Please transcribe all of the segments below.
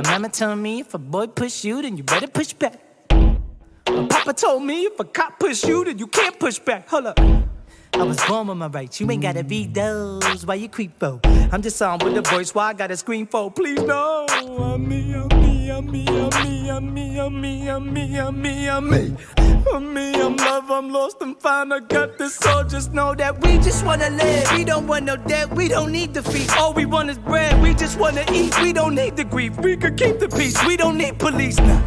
mama told me if a boy push you, then you better push back. My papa told me if a cop push you, then you can't push back. Hold up. I was born with my rights, you ain't gotta read those. Why you creep for? I'm just on with the voice, why I gotta scream for? Please no. I'm me, I'm me, I'm me, I'm me, I'm me, I'm me, I'm me, I'm me, I'm me, I'm love, I'm lost, I'm fine, I got this. So just know that we just wanna live. We don't want no debt, we don't need the feast. All we want is bread, we just wanna eat. We don't need the grief, we could keep the peace. We don't need police now.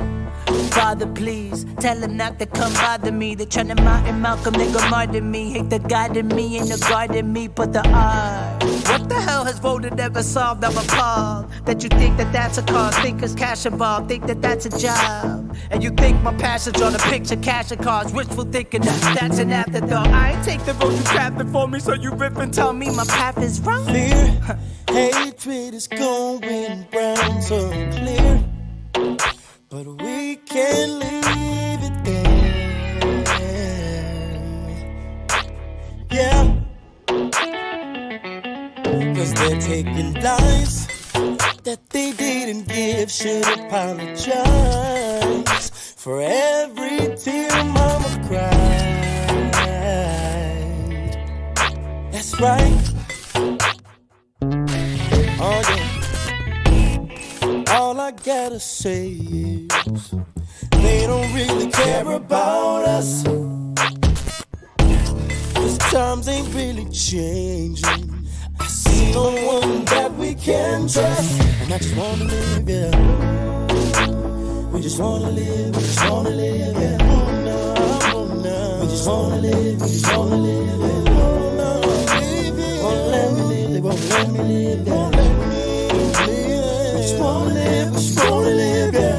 Father, please, tell him not to come bother me. They're trying to Martin Malcolm, they gon' murder me. Hate the God in me, ain't the God in me, but the I. What the hell has voted ever solved? I'm appalled that you think that that's a cause. Think it's cash involved, think that that's a job. And you think my passion's on a picture, cash and cars. Wishful thinking that's an afterthought. I ain't take the road you crafted for me, so you rip and tell me my path is wrong. Fear, hatred is going brown, so clear. But we can't leave it there. Yeah. Cause they're taking lives that they didn't give. Should apologize for every tear mama cried. That's right. Oh yeah. All I gotta say is they don't really care about us. 'Cause times ain't really changing. I see no one that we can trust. And I just wanna live, yeah. We just wanna live, we just wanna live, yeah. Oh no, oh no. We just wanna live, we just wanna live, yeah. Oh no, baby. Won't let me live, they won't let me live, yeah. Won't let me live. We just wanna live, we just wanna live, yeah.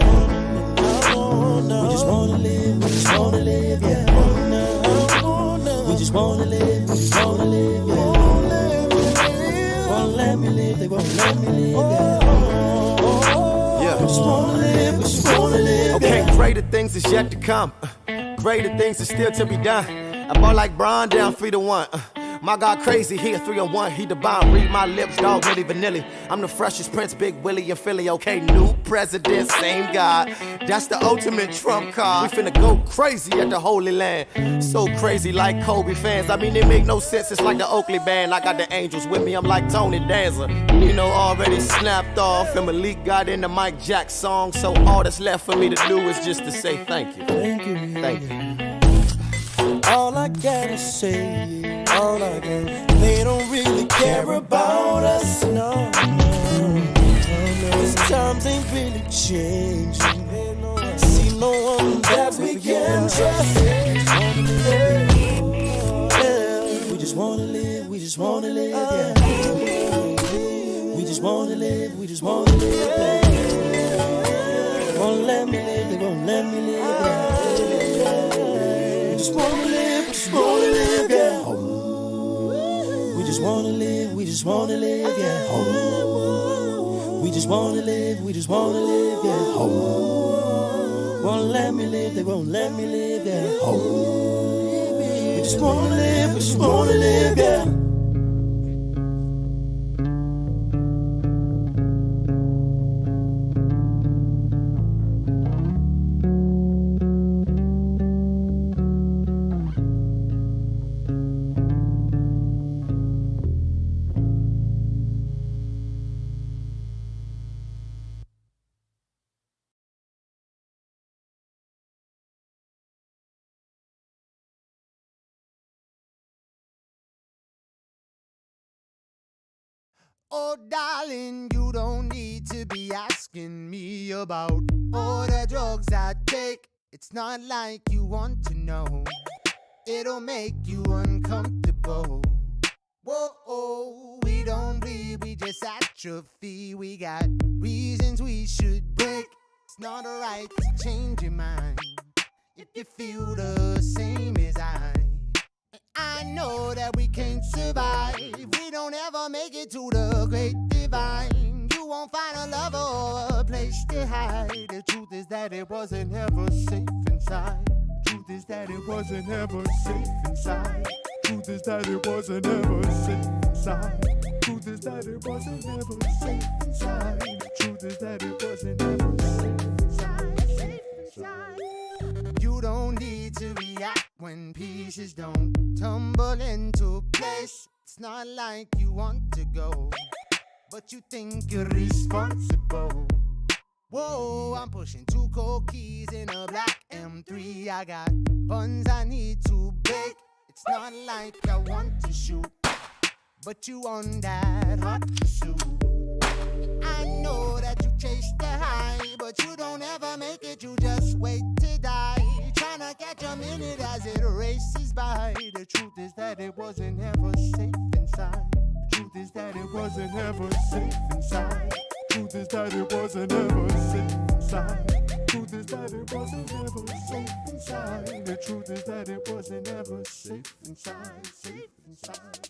Oh no. We just wanna live, we just wanna live, yeah. Oh no, oh no. We just wanna live, we just wanna live, yeah. Won't let me live, they won't let me live, yeah. Yeah. We just wanna live, we just wanna live, okay, yeah. greater things is yet to come. Greater things is still to be done. I ball like Bron down 3-1. My God crazy, he a 3-1, he divine. Read my lips, dog, Milli Vanilli. I'm the freshest Prince, Big Willie and Philly. Okay, new president, same God. That's the ultimate trump card. We finna go crazy at the Holy Land. So crazy like Kobe fans. I mean, it make no sense, it's like the Oakley band. I got the Angels with me, I'm like Tony Danza. You know, already snapped off. And Malik got in the Mike Jack song. So all that's left for me to do is just to say thank you. Thank you. Thank you. All I gotta say, all I got, they don't really care about us, no, no, no. Cause times ain't really changing. See no one that we can trust. We just wanna live, we just wanna live, yeah. We just wanna live, we just wanna live, yeah. Won't let me live, they won't let me live, yeah. We just wanna live, we just wanna live, yeah. We just wanna live, we just wanna live, yeah. We just wanna live, we just wanna live, yeah. Won't let me live, they won't let me live, yeah. We just wanna live, we just wanna live, yeah. Oh, darling, you don't need to be asking me about all the drugs I take. It's not like you want to know. It'll make you uncomfortable. Whoa, we don't bleed, we just atrophy. We got reasons we should break. It's not alright to change your mind if you feel the same as I. I know that we can't survive. We don't ever make it to the great divine. You won't find a lover or a place to hide. The truth is that it wasn't ever safe inside. Truth is that it wasn't ever safe inside. Truth is that it wasn't ever safe inside. Truth is that it wasn't ever safe inside. truth is that it wasn't ever safe inside. You don't need to react when pieces don't tumble into place. It's not like you want to go, but you think you're responsible. Whoa, I'm pushing 2 cold keys in a black M3. I got buns I need to bake. It's not like I want to shoot, but you on that hot pursuit. I know that you chase the high, but you don't ever make it. You just wait to die, trying to catch a minute as it races by. The truth is that it wasn't ever safe inside. Truth is that it wasn't ever safe inside. Truth is that it wasn't ever safe inside. Truth is that it wasn't ever safe inside. The truth is that it wasn't ever safe inside. Safe inside.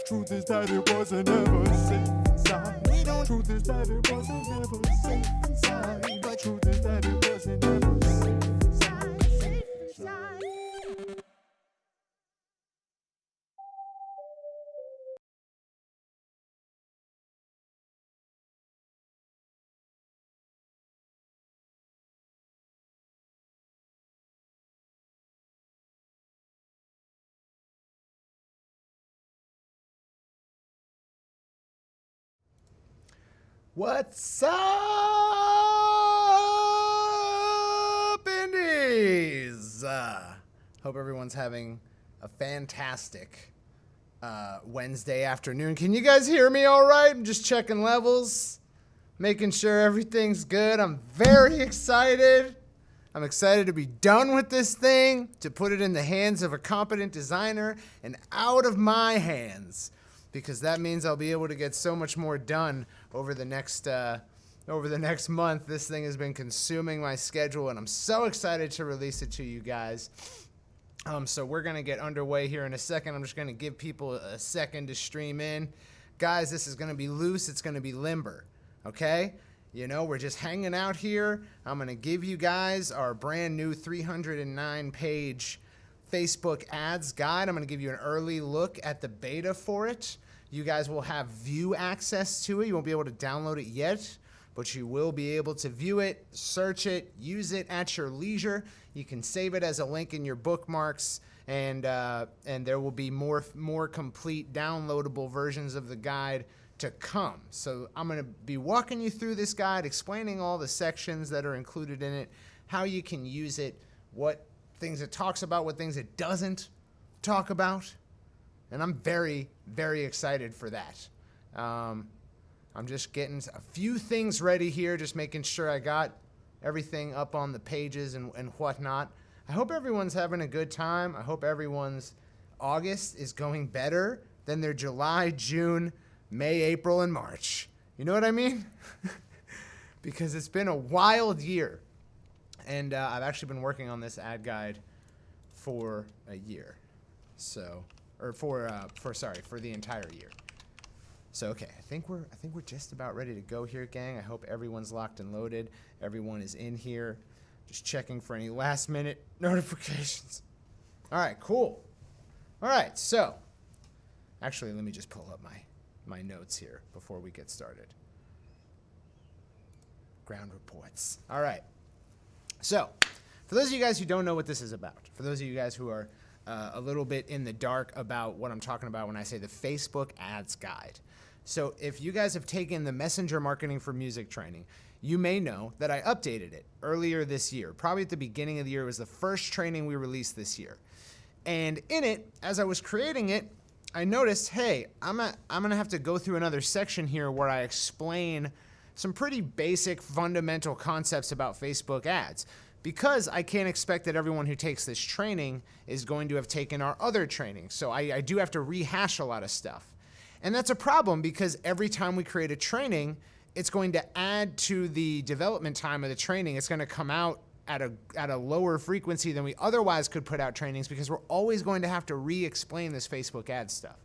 Truth is that it wasn't ever safe inside. Truth is that it wasn't ever safe inside. But truth is that it wasn't ever safe inside. Safe inside. What's up, Indies? Hope everyone's having a fantastic Wednesday afternoon. Can you guys hear me all right? I'm just checking levels, making sure everything's good. I'm very excited. I'm excited to be done with this thing, to put it in the hands of a competent designer and out of my hands, because that means I'll be able to get so much more done over the next month. This thing has been consuming my schedule, and I'm so excited to release it to you guys. So we're going to get underway here in a second. I'm just going to give people a second to stream in. Guys, this is going to be loose. It's going to be limber, okay? You know, we're just hanging out here. I'm going to give you guys our brand new 309-page Facebook ads guide. I'm going to give you an early look at the beta for it. You guys will have view access to it. You won't be able to download it yet, but you will be able to view it, search it, use it at your leisure. You can save it as a link in your bookmarks, and there will be more complete downloadable versions of the guide to come. So I'm going to be walking you through this guide, explaining all the sections that are included in it, how you can use it, what things it talks about, what things it doesn't talk about. And I'm very, very excited for that. I'm just getting a few things ready here, just making sure I got everything up on the pages and whatnot. I hope everyone's having a good time. I hope everyone's August is going better than their July, June, May, April, and March. You know what I mean? Because it's been a wild year. And I've actually been working on this ad guide for a year. So... or for the entire year. So okay, I think we're just about ready to go here, gang. I hope everyone's locked and loaded. Everyone is in here. Just checking for any last minute notifications. All right, cool. All right, so actually let me just pull up my notes here before we get started. Ground reports. All right. So, for those of you guys who don't know what this is about, for those of you guys who are a little bit in the dark about what I'm talking about when I say the Facebook ads guide. So if you guys have taken the Messenger Marketing for Music training, you may know that I updated it earlier this year. Probably at the beginning of the year. It was the first training we released this year. And in it, as I was creating it, I noticed, hey, I'm gonna have to go through another section here where I explain some pretty basic fundamental concepts about Facebook ads. Because I can't expect that everyone who takes this training is going to have taken our other training. So I do have to rehash a lot of stuff. And that's a problem because every time we create a training, it's going to add to the development time of the training. It's going to come out at a lower frequency than we otherwise could put out trainings, because we're always going to have to re-explain this Facebook ad stuff.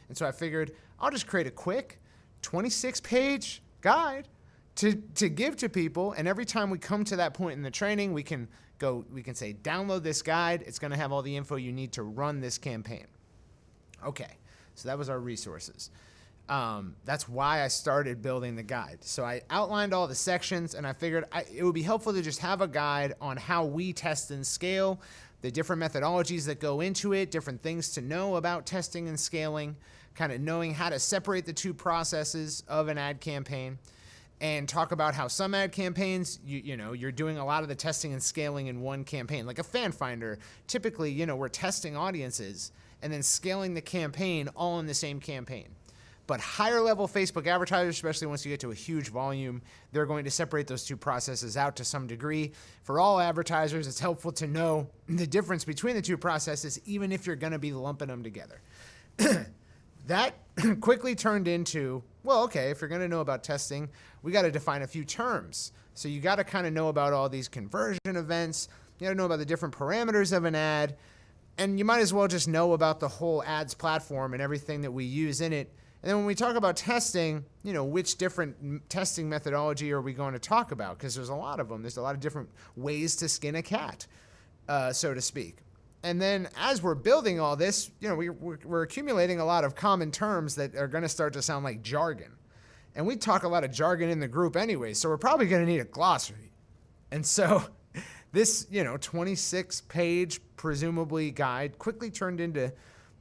And so I figured I'll just create a quick 26-page guide to give to people. And every time we come to that point in the training, we can say, download this guide. It's going to have all the info you need to run this campaign. Okay, so that was our resources. That's why I started building the guide. So I outlined all the sections, and I figured it would be helpful to just have a guide on how we test and scale, the different methodologies that go into it, different things to know about testing and scaling, kind of knowing how to separate the two processes of an ad campaign, and talk about how some ad campaigns, you're doing a lot of the testing and scaling in one campaign. Like a fan finder, typically, we're testing audiences and then scaling the campaign all in the same campaign. But higher level Facebook advertisers, especially once you get to a huge volume, they're going to separate those two processes out to some degree. For all advertisers, it's helpful to know the difference between the two processes, even if you're going to be lumping them together. That quickly turned into, well, okay, if you're going to know about testing, we got to define a few terms. So you got to kind of know about all these conversion events. You got to know about the different parameters of an ad. And you might as well just know about the whole ads platform and everything that we use in it. And then when we talk about testing, which different testing methodology are we going to talk about? Because there's a lot of them. There's a lot of different ways to skin a cat, so to speak. And then as we're building all this, we're accumulating a lot of common terms that are going to start to sound like jargon. And we talk a lot of jargon in the group anyway, so we're probably going to need a glossary. And so this, 26-page, presumably, guide quickly turned into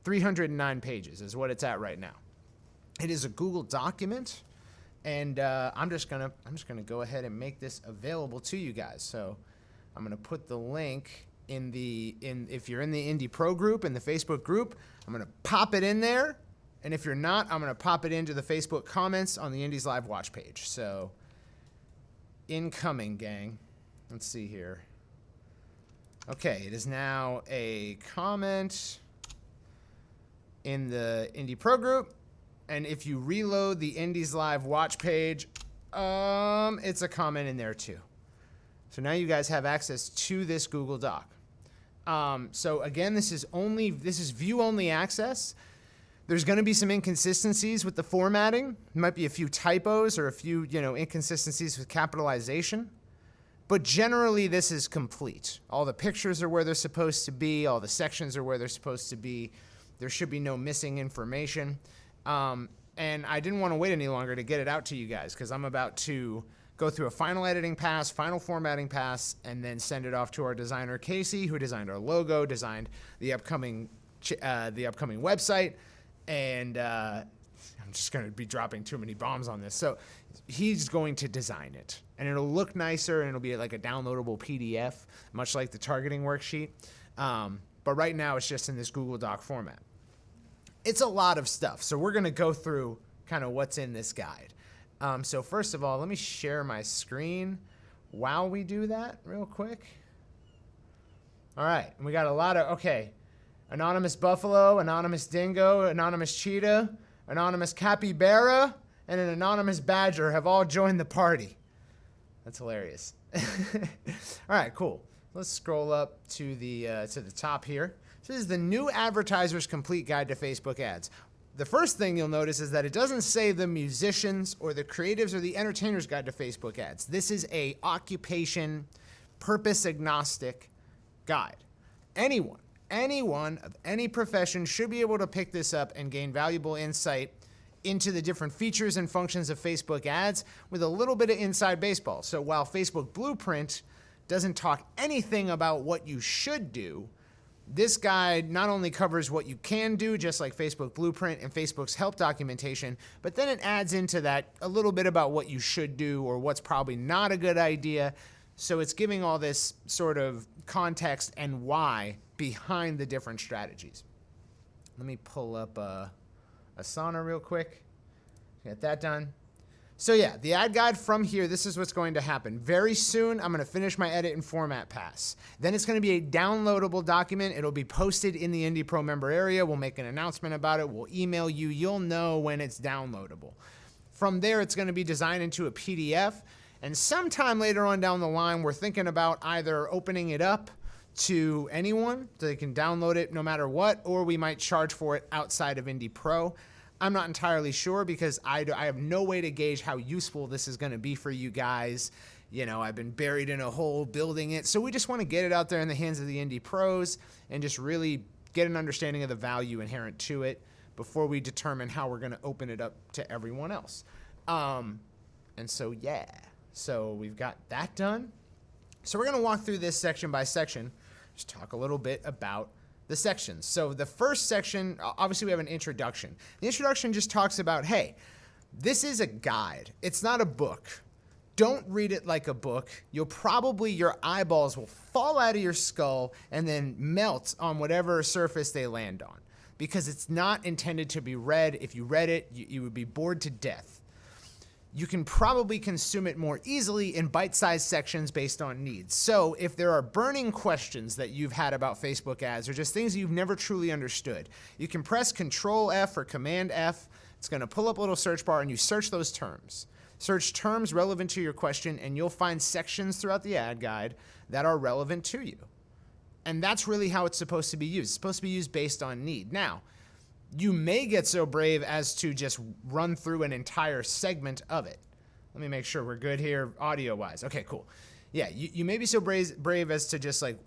309 pages is what it's at right now. It is a Google document, and I'm just gonna go ahead and make this available to you guys. So I'm gonna put the link if you're in the Indie Pro group, in the Facebook group, I'm gonna pop it in there, and if you're not, I'm gonna pop it into the Facebook comments on the Indies Live watch page. So incoming, gang. Let's see here. Okay, it is now a comment in the Indie Pro group. And if you reload the Indies Live watch page, it's a comment in there too. So now you guys have access to this Google Doc. So again, this is view-only access. There's going to be some inconsistencies with the formatting. There might be a few typos or a few, inconsistencies with capitalization. But generally, this is complete. All the pictures are where they're supposed to be. All the sections are where they're supposed to be. There should be no missing information. And I didn't want to wait any longer to get it out to you guys, because I'm about to go through a final editing pass, final formatting pass, and then send it off to our designer, Casey, who designed our logo, designed the upcoming website. And I'm just going to be dropping too many bombs on this. So he's going to design it, and it'll look nicer, and it'll be like a downloadable PDF, much like the targeting worksheet. But right now it's just in this Google Doc format. It's a lot of stuff, so we're going to go through kind of what's in this guide. So first of all, let me share my screen while we do that real quick. All right, we got a lot of, anonymous buffalo, anonymous dingo, anonymous cheetah, anonymous capybara, and an anonymous badger have all joined the party. That's hilarious. All right, cool. Let's scroll up to the top here. This is the new Advertiser's Complete Guide to Facebook Ads. The first thing you'll notice is that it doesn't say the musicians or the creatives or the entertainers guide to Facebook ads. This is a occupation, purpose agnostic guide. Anyone of any profession should be able to pick this up and gain valuable insight into the different features and functions of Facebook ads with a little bit of inside baseball. So while Facebook Blueprint doesn't talk anything about what you should do, this guide not only covers what you can do, just like Facebook Blueprint and Facebook's help documentation, but then it adds into that a little bit about what you should do or what's probably not a good idea. So it's giving all this sort of context and why behind the different strategies. Let me pull up Asana real quick. Get that done. So yeah, the ad guide from here, this is what's going to happen. Very soon, I'm going to finish my edit and format pass. Then it's going to be a downloadable document. It'll be posted in the Indie Pro member area. We'll make an announcement about it. We'll email you. You'll know when it's downloadable. From there, it's going to be designed into a PDF. And sometime later on down the line, we're thinking about either opening it up to anyone so they can download it no matter what, or we might charge for it outside of Indie Pro. I'm not entirely sure because I have no way to gauge how useful this is going to be for you guys. You know, I've been buried in a hole building it. So we just want to get it out there in the hands of the Indie Pros and just really get an understanding of the value inherent to it before we determine how we're going to open it up to everyone else. And so, yeah. So we've got that done. So we're going to walk through this section by section, just talk a little bit about the sections. So the first section, obviously we have an introduction. The introduction just talks about, hey, this is a guide. It's not a book. Don't read it like a book. Your eyeballs will fall out of your skull and then melt on whatever surface they land on because it's not intended to be read. If you read it, you would be bored to death. You can probably consume it more easily in bite-sized sections based on needs. So if there are burning questions that you've had about Facebook ads or just things you've never truly understood, you can press Control F or Command F. It's going to pull up a little search bar and you search those terms. Search terms relevant to your question and you'll find sections throughout the ad guide that are relevant to you. And that's really how it's supposed to be used. It's supposed to be used based on need. Now, you may get so brave as to just run through an entire segment of it. Let me make sure we're good here audio-wise. Okay, cool. Yeah, you may be so brave as to just like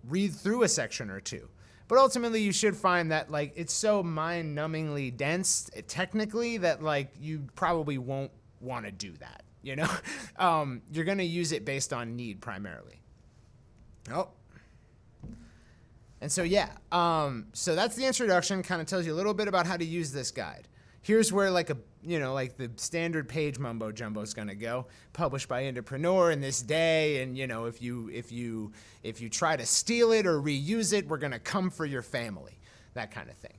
read through a section or two. But ultimately, you should find that like it's so mind-numbingly dense technically that like you probably won't want to do that, you know? You're going to use it based on need primarily. Oh. And so, yeah, so that's the introduction, kind of tells you a little bit about how to use this guide. Here's where like the standard page mumbo jumbo is going to go, published by Indiepreneur in this day. And, you know, if you try to steal it or reuse it, we're going to come for your family, that kind of thing.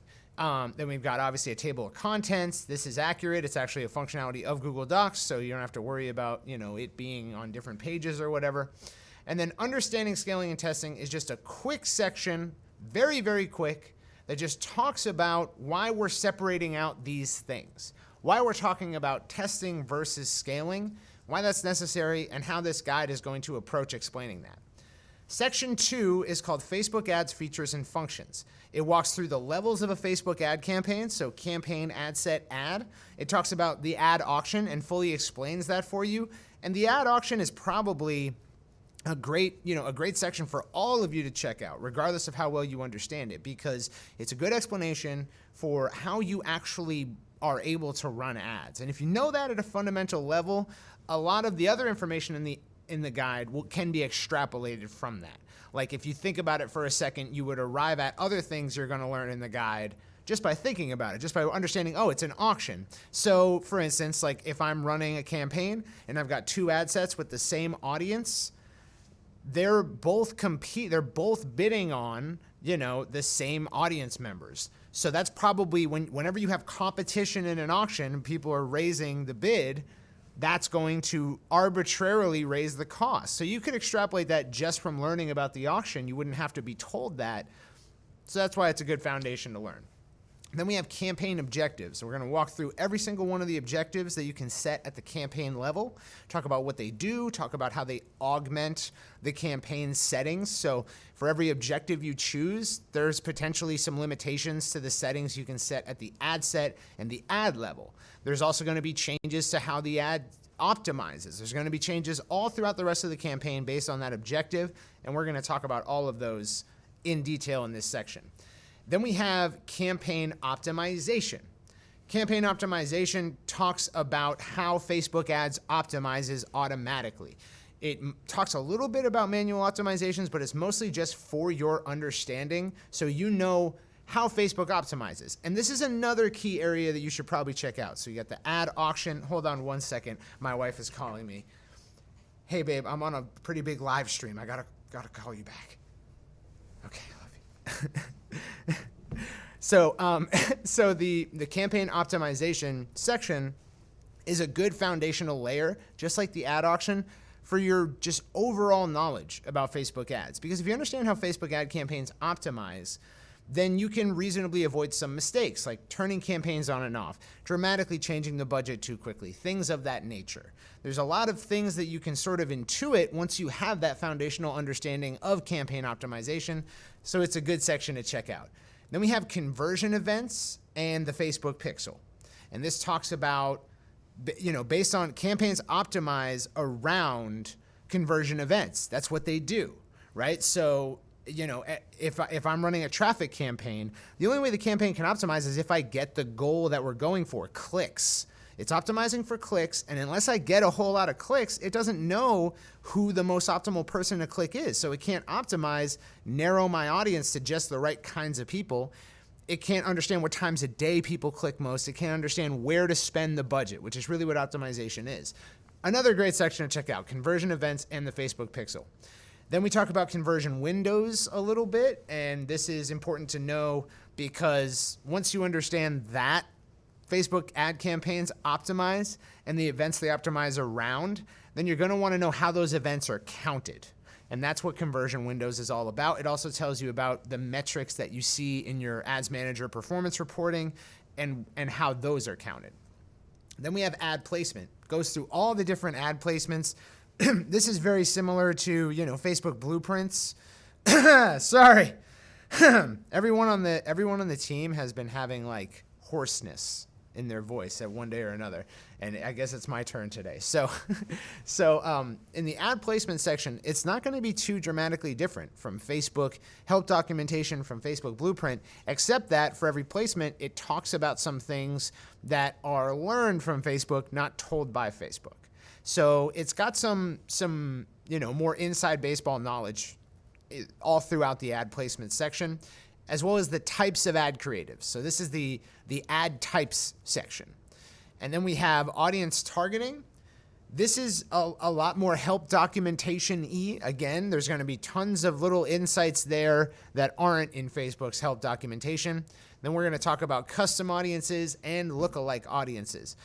Then we've got obviously a table of contents. This is accurate. It's actually a functionality of Google Docs, so you don't have to worry about, you know, it being on different pages or whatever. And then understanding scaling and testing is just a quick section, very, very quick, that just talks about why we're separating out these things, why we're talking about testing versus scaling, why that's necessary, and how this guide is going to approach explaining that. Section 2 is called Facebook Ads, Features, and Functions. It walks through the levels of a Facebook ad campaign, so campaign, ad set, ad. It talks about the ad auction and fully explains that for you. And the ad auction is probably a great section for all of you to check out, regardless of how well you understand it, because it's a good explanation for how you actually are able to run ads. And if you know that at a fundamental level, a lot of the other information in the guide can be extrapolated from that. Like if you think about it for a second, you would arrive at other things you're going to learn in the guide just by thinking about it, just by understanding, oh, it's an auction. So for instance, like if I'm running a campaign and I've got two ad sets with the same audience, they're both bidding on, you know, the same audience members. So that's probably whenever you have competition in an auction and people are raising the bid, that's going to arbitrarily raise the cost. So you could extrapolate that just from learning about the auction. You wouldn't have to be told that. So that's why it's a good foundation to learn. Then we have campaign objectives. So we're going to walk through every single one of the objectives that you can set at the campaign level, talk about what they do, talk about how they augment the campaign settings. So for every objective you choose, there's potentially some limitations to the settings you can set at the ad set and the ad level. There's also going to be changes to how the ad optimizes. There's going to be changes all throughout the rest of the campaign based on that objective, and we're going to talk about all of those in detail in this section. Then we have campaign optimization. Campaign optimization talks about how Facebook ads optimizes automatically. It talks a little bit about manual optimizations, but it's mostly just for your understanding so you know how Facebook optimizes. And this is another key area that you should probably check out. So you got the ad auction. Hold on one second. My wife is calling me. Hey, babe, I'm on a pretty big live stream. I gotta call you back. Okay, I love you. So the campaign optimization section is a good foundational layer, just like the ad auction, for your just overall knowledge about Facebook ads. Because if you understand how Facebook ad campaigns optimize, then you can reasonably avoid some mistakes, like turning campaigns on and off, dramatically changing the budget too quickly, things of that nature. There's a lot of things that you can sort of intuit once you have that foundational understanding of campaign optimization, so it's a good section to check out. Then we have conversion events and the Facebook pixel. And this talks about, based on campaigns optimize around conversion events. That's what they do, right? So, if I'm running a traffic campaign, the only way the campaign can optimize is if I get the goal that we're going for, clicks. It's optimizing for clicks, and unless I get a whole lot of clicks, it doesn't know who the most optimal person to click is. So it can't optimize, narrow my audience to just the right kinds of people. It can't understand what times a day people click most. It can't understand where to spend the budget, which is really what optimization is. Another great section to check out, conversion events and the Facebook pixel. Then we talk about conversion windows a little bit, and this is important to know because once you understand that Facebook ad campaigns optimize and the events they optimize around, then you're going to want to know how those events are counted. And that's what conversion windows is all about. It also tells you about the metrics that you see in your ads manager performance reporting and how those are counted. Then we have ad placement. Goes through all the different ad placements. This is very similar to, Facebook blueprints. Sorry. Everyone on the team has been having like hoarseness in their voice at one day or another, and I guess it's my turn today. So in the ad placement section, it's not going to be too dramatically different from Facebook help documentation, from Facebook blueprint, except that for every placement, it talks about some things that are learned from Facebook, not told by Facebook. So it's got some more inside baseball knowledge all throughout the ad placement section, as well as the types of ad creatives. So this is the ad types section. And then we have audience targeting. This is a lot more help documentation-y. Again, there's going to be tons of little insights there that aren't in Facebook's help documentation. Then we're going to talk about custom audiences and lookalike audiences.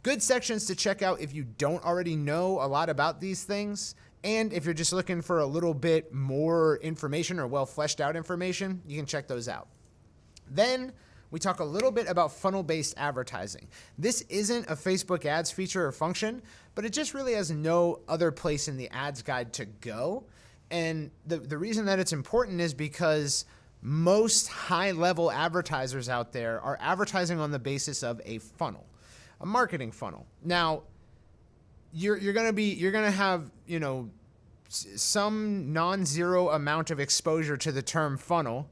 Good sections to check out if you don't already know a lot about these things. And if you're just looking for a little bit more information or well fleshed out information, you can check those out. Then we talk a little bit about funnel-based advertising. This isn't a Facebook ads feature or function, but it just really has no other place in the ads guide to go. And the reason that it's important is because most high-level advertisers out there are advertising on the basis of a funnel, a marketing funnel. Now, you're gonna have, some non-zero amount of exposure to the term funnel,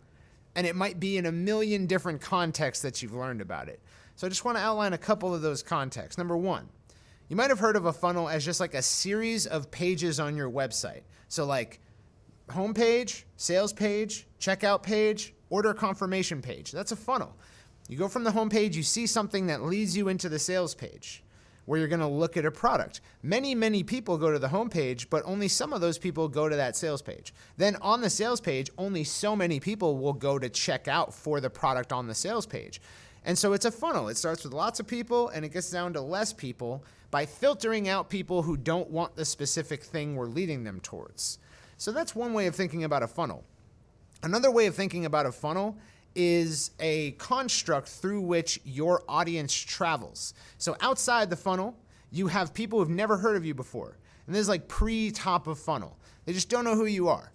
and it might be in a million different contexts that you've learned about it. So I just want to outline a couple of those contexts. Number one, you might have heard of a funnel as just like a series of pages on your website. So like homepage, sales page, checkout page, order confirmation page. That's a funnel. You go from the homepage, you see something that leads you into the sales page, where you're going to look at a product. Many, many people go to the homepage, but only some of those people go to that sales page. Then on the sales page, only so many people will go to check out for the product on the sales page. And so it's a funnel. It starts with lots of people and it gets down to less people by filtering out people who don't want the specific thing we're leading them towards. So that's one way of thinking about a funnel. Another way of thinking about a funnel is a construct through which your audience travels. So outside the funnel, you have people who've never heard of you before. And this is like pre-top of funnel. They just don't know who you are.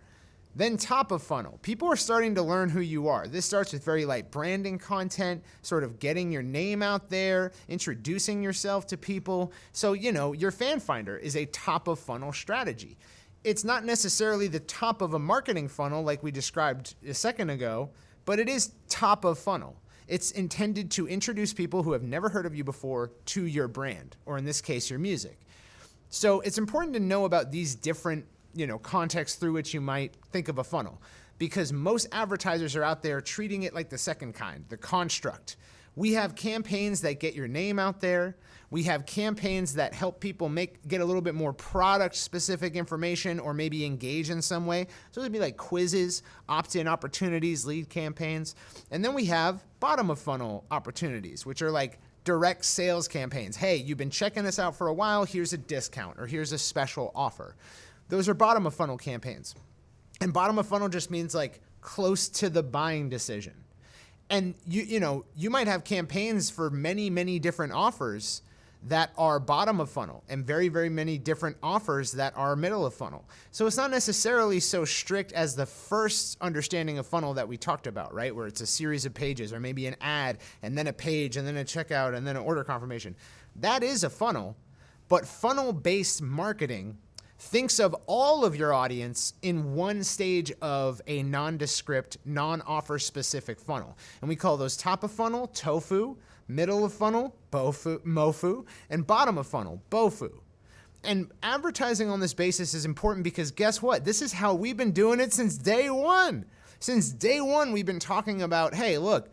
Then top of funnel, people are starting to learn who you are. This starts with very light branding content, sort of getting your name out there, introducing yourself to people. So, your fan finder is a top of funnel strategy. It's not necessarily the top of a marketing funnel like we described a second ago, but it is top of funnel. It's intended to introduce people who have never heard of you before to your brand, or in this case, your music. So it's important to know about these different, contexts through which you might think of a funnel, because most advertisers are out there treating it like the second kind, the construct. We have campaigns that get your name out there. We have campaigns that help people get a little bit more product-specific information or maybe engage in some way. So it'd be like quizzes, opt-in opportunities, lead campaigns. And then we have bottom-of-funnel opportunities, which are like direct sales campaigns. Hey, you've been checking us out for a while. Here's a discount or here's a special offer. Those are bottom-of-funnel campaigns. And bottom of funnel just means like close to the buying decision. And you might have campaigns for many, many different offers that are bottom of funnel and very, very many different offers that are middle of funnel. So it's not necessarily so strict as the first understanding of funnel that we talked about, right? Where it's a series of pages or maybe an ad and then a page and then a checkout and then an order confirmation. That is a funnel, but funnel-based marketing thinks of all of your audience in one stage of a nondescript, non-offer specific funnel. And we call those top of funnel, tofu, middle of funnel, mofu, and bottom of funnel, bofu. And advertising on this basis is important because guess what? This is how we've been doing it since day one. Since day one, we've been talking about, hey, look,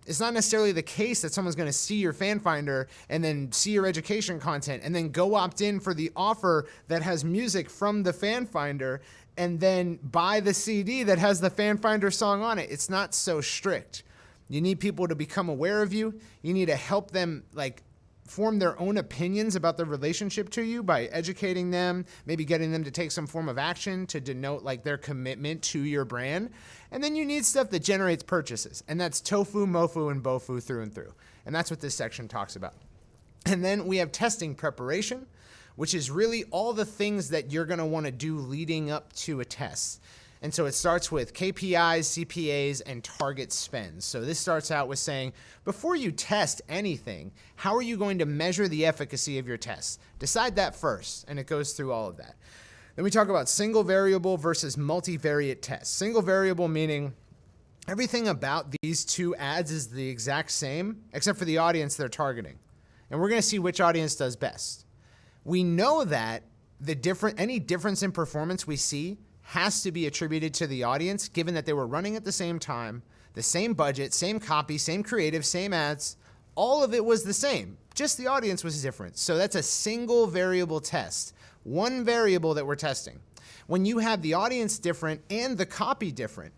it's not necessarily the case that someone's going to see your fan finder and then see your education content and then go opt in for the offer that has music from the fan finder and then buy the CD that has the fan finder song on it. It's not so strict. You need people to become aware of you. You need to help them form their own opinions about their relationship to you by educating them, maybe getting them to take some form of action to denote their commitment to your brand. And then you need stuff that generates purchases. And that's tofu, mofu, and bofu through and through. And that's what this section talks about. And then we have testing preparation, which is really all the things that you're going to want to do leading up to a test. And so it starts with KPIs, CPAs, and target spends. So this starts out with saying, before you test anything, how are you going to measure the efficacy of your tests? Decide that first, and it goes through all of that. Then we talk about single variable versus multivariate tests. Single variable meaning everything about these two ads is the exact same, except for the audience they're targeting. And we're going to see which audience does best. We know that any difference in performance we see has to be attributed to the audience, given that they were running at the same time, the same budget, same copy, same creative, same ads. All of it was the same, just the audience was different. So that's a single variable test, one variable that we're testing. When you have the audience different and the copy different,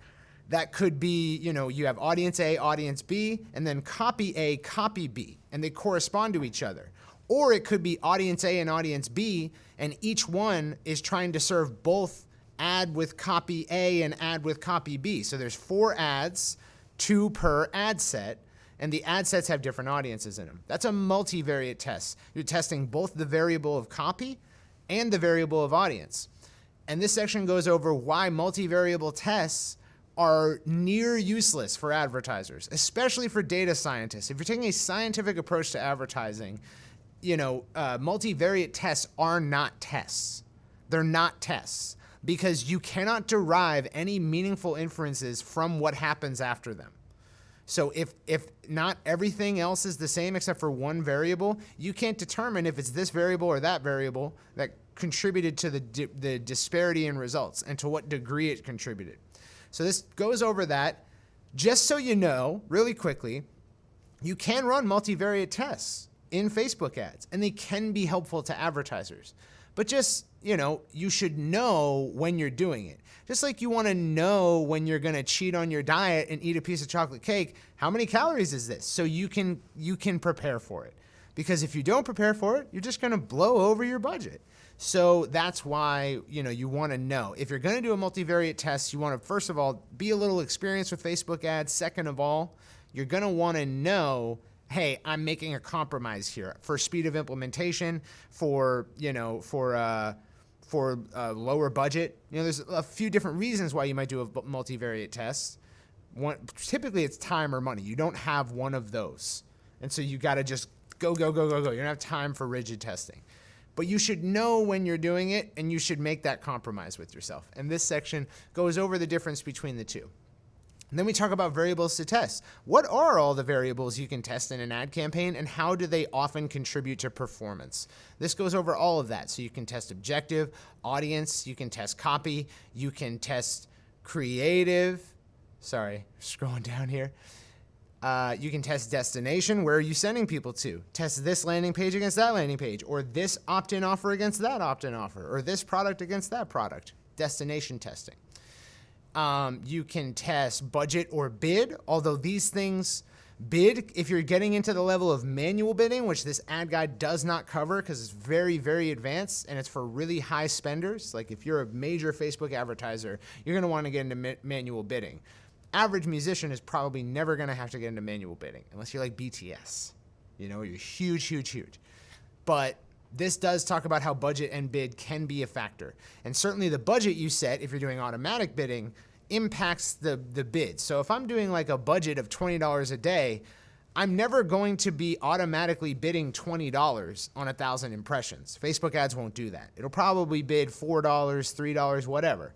that could be, you have audience A, audience B, and then copy A, copy B, and they correspond to each other. Or it could be audience A and audience B, and each one is trying to serve both ad with copy A and ad with copy B. So there's 4 ads, 2 per ad set, and the ad sets have different audiences in them. That's a multivariate test. You're testing both the variable of copy and the variable of audience. And this section goes over why multivariable tests are near useless for advertisers, especially for data scientists. If you're taking a scientific approach to advertising, multivariate tests are not tests. They're not tests, because you cannot derive any meaningful inferences from what happens after them. So if not everything else is the same except for one variable, you can't determine if it's this variable or that variable that contributed to the disparity in results and to what degree it contributed. So this goes over that. Just so you know, really quickly, you can run multivariate tests in Facebook ads, and they can be helpful to advertisers. But just, you should know when you're doing it. Just like you want to know when you're going to cheat on your diet and eat a piece of chocolate cake, how many calories is this? So you can prepare for it. Because if you don't prepare for it, you're just going to blow over your budget. So that's why, you want to know. If you're going to do a multivariate test, you want to, first of all, be a little experienced with Facebook ads. Second of all, you're going to want to know, hey, I'm making a compromise here for speed of implementation, for lower budget. There's a few different reasons why you might do a multivariate test. Typically, it's time or money. You don't have one of those. And so you got to just go. You don't have time for rigid testing. But you should know when you're doing it, and you should make that compromise with yourself. And this section goes over the difference between the two. And then we talk about variables to test. What are all the variables you can test in an ad campaign, and how do they often contribute to performance? This goes over all of that. So you can test objective, audience, you can test copy, you can test creative. Sorry, scrolling down here. You can test destination. Where are you sending people to? Test this landing page against that landing page, or this opt-in offer against that opt-in offer, or this product against that product. Destination testing. You can test budget or bid, although these things Bid, if you're getting into the level of manual bidding, which this ad guide does not cover because it's very, very advanced and it's for really high spenders. Like if you're a major Facebook advertiser, you're going to want to get into manual bidding. Average musician is probably never going to have to get into manual bidding unless you're like BTS. You know, you're huge, huge, huge. But this does talk about how budget and bid can be a factor. And certainly the budget you set, if you're doing automatic bidding, impacts the bid. So if I'm doing like a budget of $20 a day, I'm never going to be automatically bidding $20 on 1,000 impressions. Facebook ads won't do that. It'll probably bid $4, $3, whatever.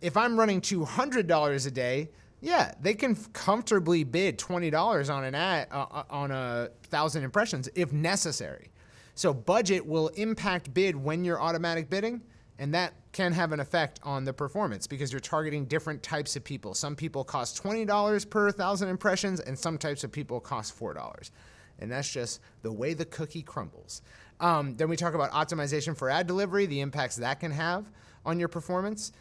If I'm running $200 a day, yeah, they can comfortably bid $20 on an ad on 1,000 impressions if necessary. So budget will impact bid when you're automatic bidding, and that can have an effect on the performance because you're targeting different types of people. Some people cost $20 per 1,000 impressions, and some types of people cost $4. And that's just the way the cookie crumbles. Then we talk about optimization for ad delivery, the impacts that can have on your performance,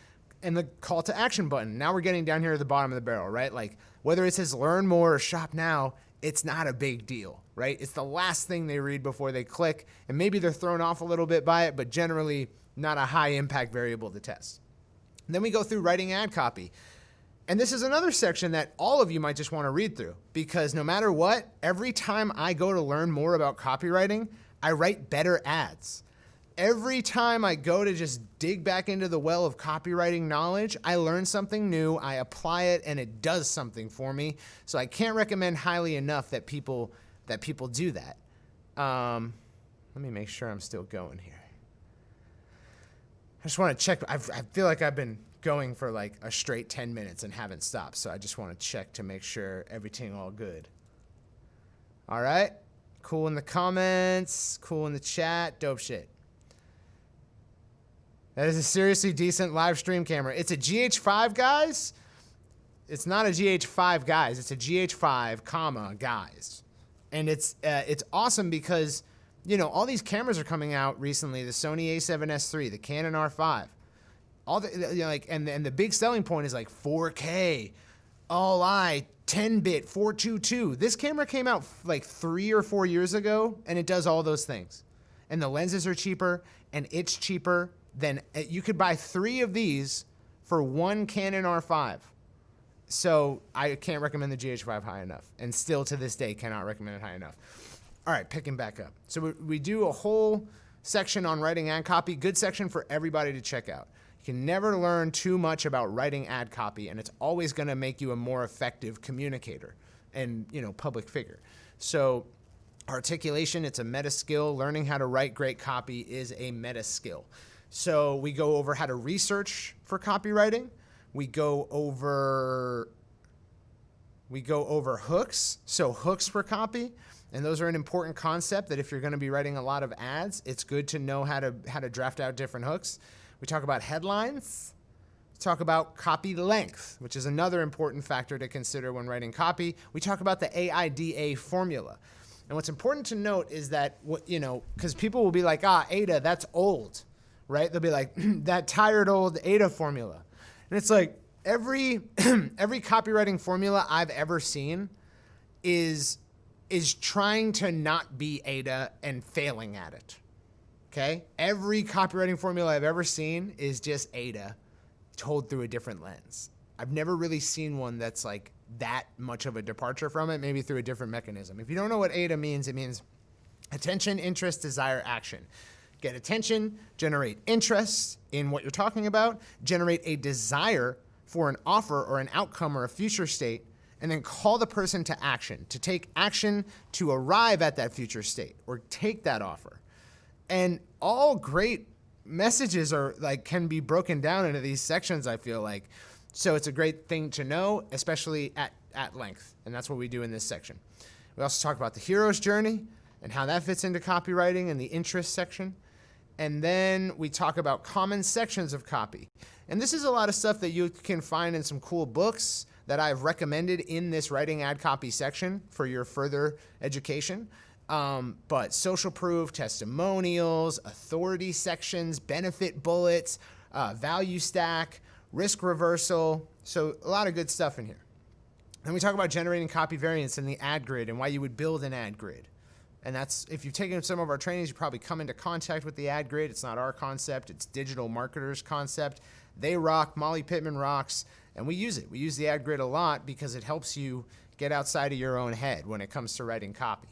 and the call to action button. Now we're getting down here at the bottom of the barrel, right? Like whether it says learn more or shop now, it's not a big deal, right? It's the last thing they read before they click, and maybe they're thrown off a little bit by it, but generally not a high impact variable to test. And then we go through writing ad copy. And this is another section that all of you might just want to read through because no matter what, every time I go to learn more about copywriting, I write better ads. Every time I go to just dig back into the well of copywriting knowledge, I learn something new, I apply it, and it does something for me. So I can't recommend highly enough that people do that. Let me make sure I'm still going here. I just want to check. I feel like I've been going for like a straight 10 minutes and haven't stopped. So I just want to check to make sure everything all good. All right. Cool in the comments. Cool in the chat. Dope shit. That is a seriously decent live stream camera. It's a GH5, guys. It's not a GH5, guys. It's a GH5, comma, guys. And it's awesome because, you know, all these cameras are coming out recently. The Sony a7S III, the Canon R5. All the, you know, like, and the big selling point is like 4K, all eye, 10-bit, 422. This camera came out like 3 or 4 years ago, and it does all those things. And the lenses are cheaper, and it's cheaper than you could buy 3 of these for one Canon R5. So I can't recommend the GH5 high enough, and still to this day cannot recommend it high enough. All right, picking back up. So we do a whole section on writing ad copy, good section for everybody to check out. You can never learn too much about writing ad copy, and it's always going to make you a more effective communicator and, you know, public figure. So articulation, it's a meta skill. Learning how to write great copy is a meta skill. So we go over how to research for copywriting. We go over hooks, so hooks for copy. And those are an important concept that if you're going to be writing a lot of ads, it's good to know how to draft out different hooks. We talk about headlines. We talk about copy length, which is another important factor to consider when writing copy. We talk about the AIDA formula. And what's important to note is that, you know, because people will be like, AIDA, that's old, right? They'll be like, that tired old AIDA formula. And it's like every copywriting formula I've ever seen is trying to not be AIDA and failing at it, okay? Every copywriting formula I've ever seen is just AIDA told through a different lens. I've never really seen one that's like that much of a departure from it, maybe through a different mechanism. If you don't know what AIDA means, it means attention, interest, desire, action. Get attention, generate interest in what you're talking about, generate a desire for an offer or an outcome or a future state, and then call the person to action, to take action to arrive at that future state or take that offer. And all great messages are like can be broken down into these sections, I feel like. So it's a great thing to know, especially at length. And that's what we do in this section. We also talk about the hero's journey and how that fits into copywriting in the interest section. And then we talk about common sections of copy. And this is a lot of stuff that you can find in some cool books that I've recommended in this writing ad copy section for your further education. But social proof, testimonials, authority sections, benefit bullets, value stack, risk reversal. So a lot of good stuff in here. Then we talk about generating copy variants in the ad grid and why you would build an ad grid. And that's, if you've taken some of our trainings, you probably come into contact with the ad grid. It's not our concept, it's digital marketers' concept. They rock, Molly Pittman rocks, and we use it. We use the ad grid a lot because it helps you get outside of your own head when it comes to writing copy.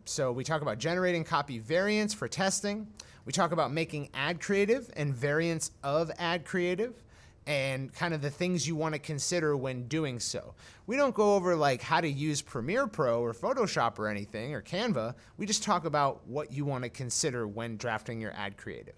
So we talk about generating copy variants for testing. We talk about making ad creative and variants of ad creative, and kind of the things you want to consider when doing so. We don't go over like how to use Premiere Pro or Photoshop or anything, or Canva. We just talk about what you want to consider when drafting your ad creative.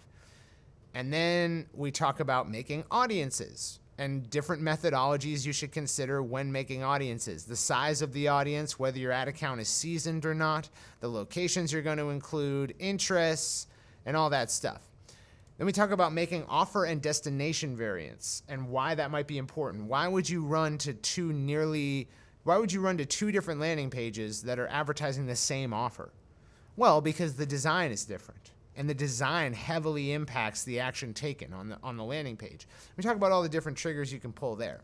And then we talk about making audiences and different methodologies you should consider when making audiences. The size of the audience, whether your ad account is seasoned or not, the locations you're going to include, interests, and all that stuff. Then we talk about making offer and destination variants and why that might be important. Why would you run to two different landing pages that are advertising the same offer? Well, because the design is different, and the design heavily impacts the action taken on the landing page. We talk about all the different triggers you can pull there.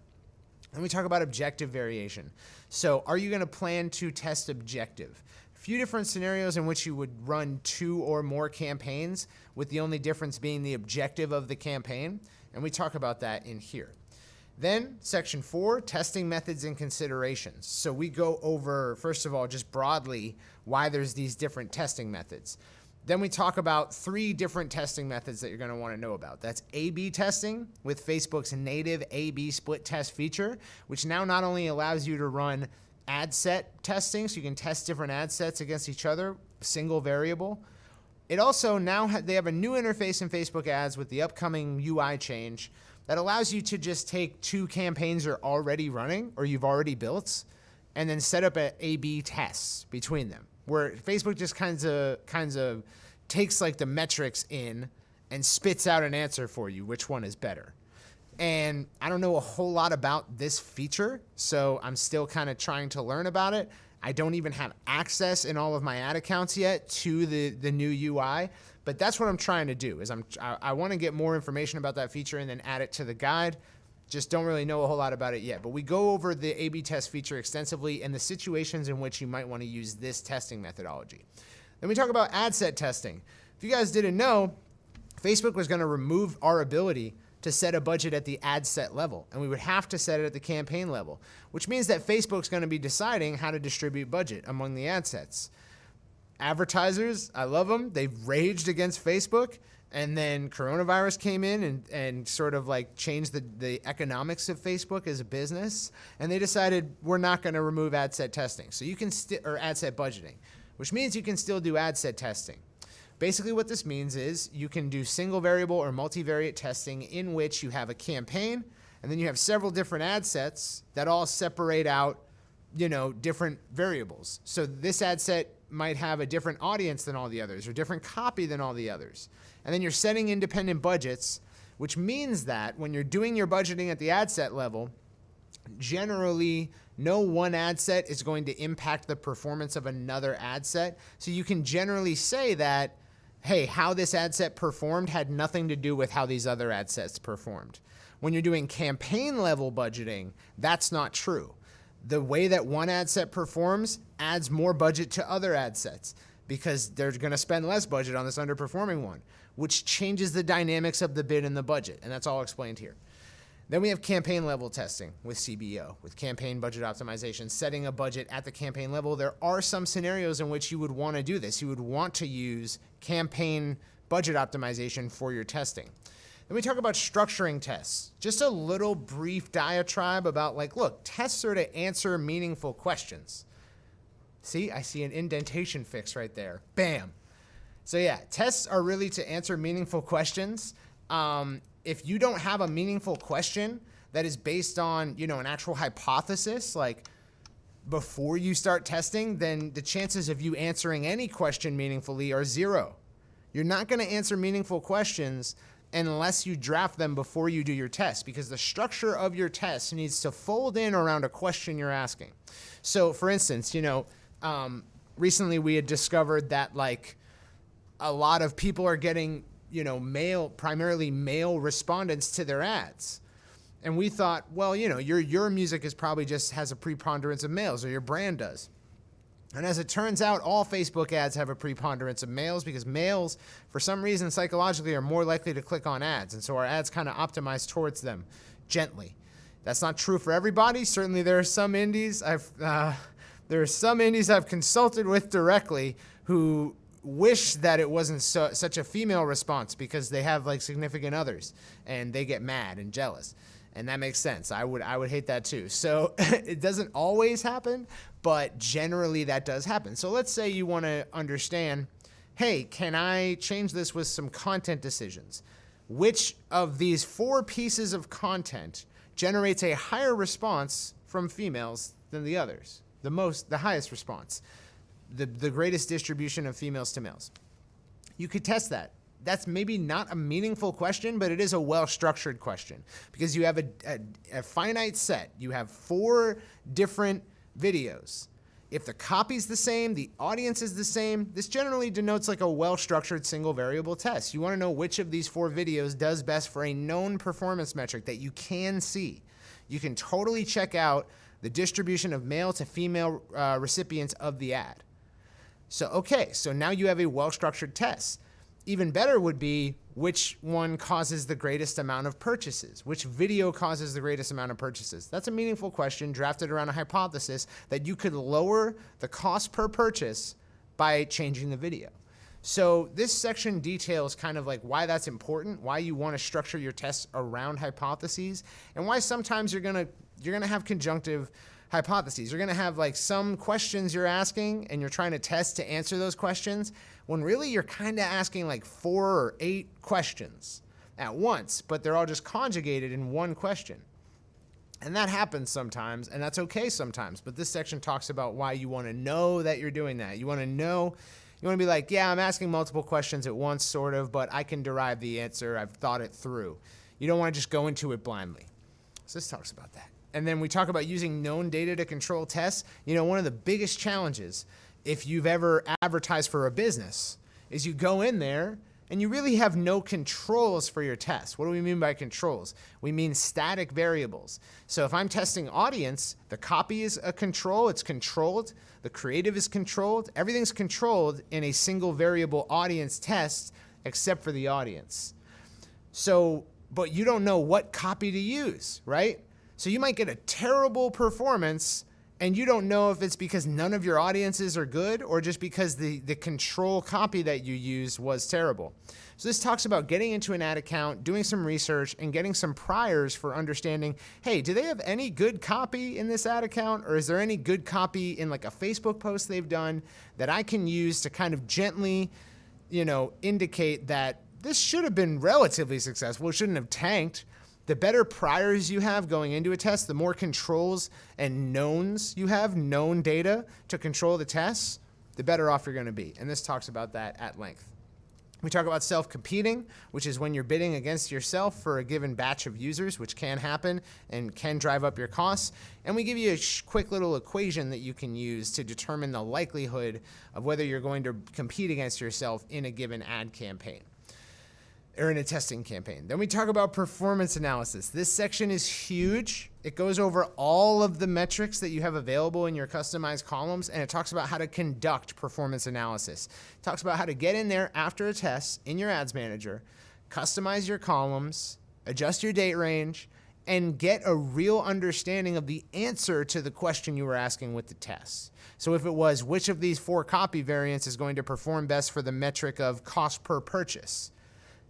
And we talk about objective variation. So are you going to plan to test objective? Few different scenarios in which you would run 2 or more campaigns, with the only difference being the objective of the campaign, and we talk about that in here. Then section 4, testing methods and considerations. So we go over, first of all, just broadly why there's these different testing methods. Then we talk about 3 different testing methods that you're going to want to know about. That's A/B testing with Facebook's native A/B split test feature, which now not only allows you to run ad set testing, so you can test different ad sets against each other, single variable. It also now they have a new interface in Facebook ads with the upcoming UI change that allows you to just take 2 campaigns you're already running or you've already built and then set up a A/B tests between them, where Facebook just kinds of takes like the metrics in and spits out an answer for you, which one is better. And I don't know a whole lot about this feature, so I'm still kind of trying to learn about it. I don't even have access in all of my ad accounts yet to the new UI, but that's what I'm trying to do. Is I want to get more information about that feature and then add it to the guide. Just don't really know a whole lot about it yet. But we go over the A/B test feature extensively and the situations in which you might want to use this testing methodology. Then we talk about ad set testing. If you guys didn't know, Facebook was going to remove our ability to set a budget at the ad set level, and we would have to set it at the campaign level, which means that Facebook's going to be deciding how to distribute budget among the ad sets. Advertisers, I love them. They've raged against Facebook, and then coronavirus came in and sort of like changed the economics of Facebook as a business, and they decided we're not going to remove ad set testing. So you can or ad set budgeting, which means you can still do ad set testing. Basically what this means is you can do single variable or multivariate testing in which you have a campaign and then you have several different ad sets that all separate out, different variables. So this ad set might have a different audience than all the others or different copy than all the others. And then you're setting independent budgets, which means that when you're doing your budgeting at the ad set level, generally no one ad set is going to impact the performance of another ad set. So you can generally say that, hey, how this ad set performed had nothing to do with how these other ad sets performed. When you're doing campaign level budgeting, that's not true. The way that one ad set performs adds more budget to other ad sets because they're going to spend less budget on this underperforming one, which changes the dynamics of the bid and the budget. And that's all explained here. Then we have campaign level testing with CBO, with campaign budget optimization, setting a budget at the campaign level. There are some scenarios in which you would want to do this. You would want to use campaign budget optimization for your testing. Then we talk about structuring tests. Just a little brief diatribe about look, tests are to answer meaningful questions. See, I see an indentation fix right there. Bam. So yeah, tests are really to answer meaningful questions. If you don't have a meaningful question that is based on, an actual hypothesis, like before you start testing, then the chances of you answering any question meaningfully are 0. You're not going to answer meaningful questions unless you draft them before you do your test, because the structure of your test needs to fold in around a question you're asking. So for instance, recently we had discovered that a lot of people are getting primarily male respondents to their ads. And we thought, well, your music is probably just has a preponderance of males, or your brand does. And as it turns out, all Facebook ads have a preponderance of males because males, for some reason, psychologically are more likely to click on ads. And so our ads kind of optimize towards them gently. That's not true for everybody. Certainly there are some indies I've consulted with directly who wish that it wasn't such a female response because they have like significant others and they get mad and jealous. And that makes sense. I would hate that too. So it doesn't always happen, but generally that does happen. So let's say you want to understand, hey, can I change this with some content decisions? Which of these 4 pieces of content generates a higher response from females than the others? The highest response, the greatest distribution of females to males. You could test that. That's maybe not a meaningful question, but it is a well-structured question because you have a finite set. You have 4 different videos. If the copy's the same, the audience is the same, this generally denotes like a well-structured single variable test. You want to know which of these 4 videos does best for a known performance metric that you can see. You can totally check out the distribution of male to female recipients of the ad. So now you have a well-structured test. Even better would be which one causes the greatest amount of purchases, which video causes the greatest amount of purchases. That's a meaningful question drafted around a hypothesis that you could lower the cost per purchase by changing the video. So this section details kind of like why that's important, why you want to structure your tests around hypotheses, and why sometimes you're gonna have conjunctive hypotheses. You're gonna have like some questions you're asking and you're trying to test to answer those questions, when really you're kind of asking like 4 or 8 questions at once, but they're all just conjugated in one question. And that happens sometimes, and that's okay sometimes, but this section talks about why you want to know that you're doing that. You want to be like, yeah, I'm asking multiple questions at once, sort of, but I can derive the answer. I've thought it through. You don't want to just go into it blindly. So this talks about that. And then we talk about using known data to control tests. One of the biggest challenges, if you've ever advertised for a business, is you go in there and you really have no controls for your test. What do we mean by controls? We mean static variables. So if I'm testing audience, the copy is a control, it's controlled. The creative is controlled. Everything's controlled in a single variable audience test except for the audience. So, but you don't know what copy to use, right? So you might get a terrible performance and you don't know if it's because none of your audiences are good or just because the control copy that you used was terrible. So this talks about getting into an ad account, doing some research, and getting some priors for understanding, hey, do they have any good copy in this ad account? Or is there any good copy in like a Facebook post they've done that I can use to kind of gently, indicate that this should have been relatively successful. It shouldn't have tanked. The better priors you have going into a test, the more controls and knowns you have, known data to control the tests, the better off you're going to be. And this talks about that at length. We talk about self-competing, which is when you're bidding against yourself for a given batch of users, which can happen and can drive up your costs. And we give you a quick little equation that you can use to determine the likelihood of whether you're going to compete against yourself in a given ad campaign or in a testing campaign. Then we talk about performance analysis. This section is huge. It goes over all of the metrics that you have available in your customized columns, and it talks about how to conduct performance analysis. It talks about how to get in there after a test in your ads manager, customize your columns, adjust your date range, and get a real understanding of the answer to the question you were asking with the test. So if it was, which of these 4 copy variants is going to perform best for the metric of cost per purchase,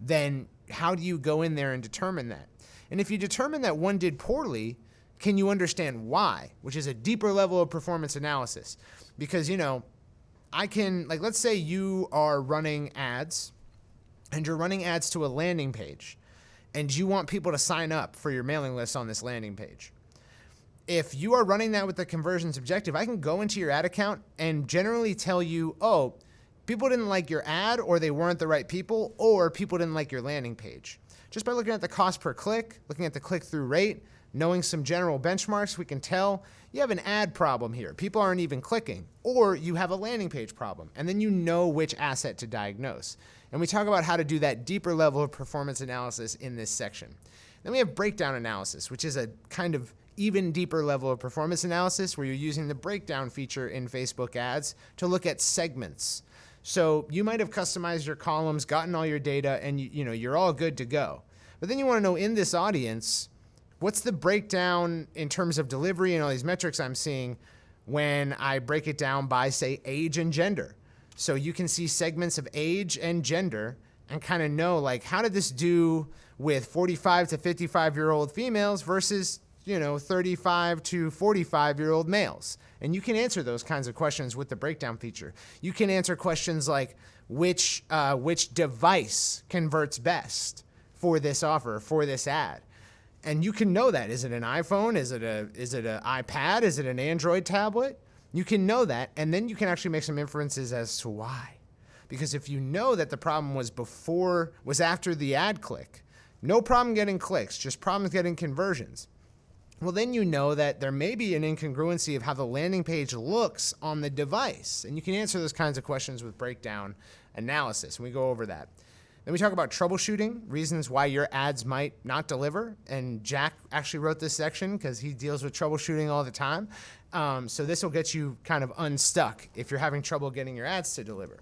then how do you go in there and determine that? And if you determine that one did poorly, can you understand why? Which is a deeper level of performance analysis. Because, let's say you are running ads and you're running ads to a landing page and you want people to sign up for your mailing list on this landing page. If you are running that with the conversions objective, I can go into your ad account and generally tell you, oh, people didn't like your ad, or they weren't the right people, or people didn't like your landing page. Just by looking at the cost per click, looking at the click-through rate, knowing some general benchmarks, we can tell you have an ad problem here. People aren't even clicking, or you have a landing page problem, and then you know which asset to diagnose. And we talk about how to do that deeper level of performance analysis in this section. Then we have breakdown analysis, which is a kind of even deeper level of performance analysis where you're using the breakdown feature in Facebook ads to look at segments. So you might have customized your columns, gotten all your data, and you're all good to go. But then you want to know, in this audience, what's the breakdown in terms of delivery and all these metrics I'm seeing when I break it down by, say, age and gender. So you can see segments of age and gender and kind of know, like, how did this do with 45 to 55-year-old females versus 35 to 45-year-old males. And you can answer those kinds of questions with the breakdown feature. You can answer questions like which device converts best for this offer, for this ad. And you can know that. Is it an iPhone? Is it an iPad? Is it an Android tablet? You can know that, and then you can actually make some inferences as to why. Because if you know that the problem was after the ad click, no problem getting clicks, just problems getting conversions. Well, then you know that there may be an incongruency of how the landing page looks on the device. And you can answer those kinds of questions with breakdown analysis, and we go over that. Then we talk about troubleshooting, reasons why your ads might not deliver. And Jack actually wrote this section because he deals with troubleshooting all the time. So this will get you kind of unstuck if you're having trouble getting your ads to deliver.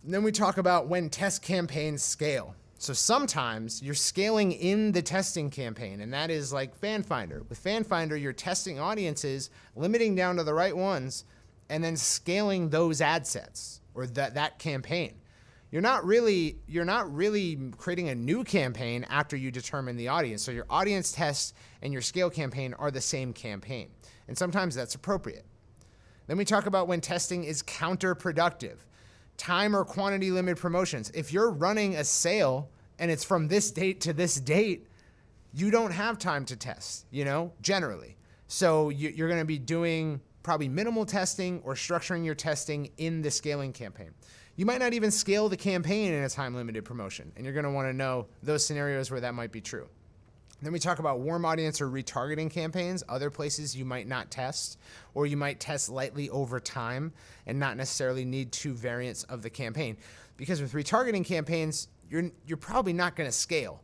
And then we talk about when test campaigns scale. So sometimes you're scaling in the testing campaign, and that is like FanFinder. With FanFinder, you're testing audiences, limiting down to the right ones, and then scaling those ad sets or that campaign. You're not really creating a new campaign after you determine the audience. So your audience test and your scale campaign are the same campaign, and sometimes that's appropriate. Then we talk about when testing is counterproductive. Time or quantity limit promotions. If you're running a sale and it's from this date to this date, you don't have time to test, generally. So you're going to be doing probably minimal testing or structuring your testing in the scaling campaign. You might not even scale the campaign in a time-limited promotion, and you're going to want to know those scenarios where that might be true. Then we talk about warm audience or retargeting campaigns, other places you might not test, or you might test lightly over time and not necessarily need two variants of the campaign. Because with retargeting campaigns, you're probably not going to scale.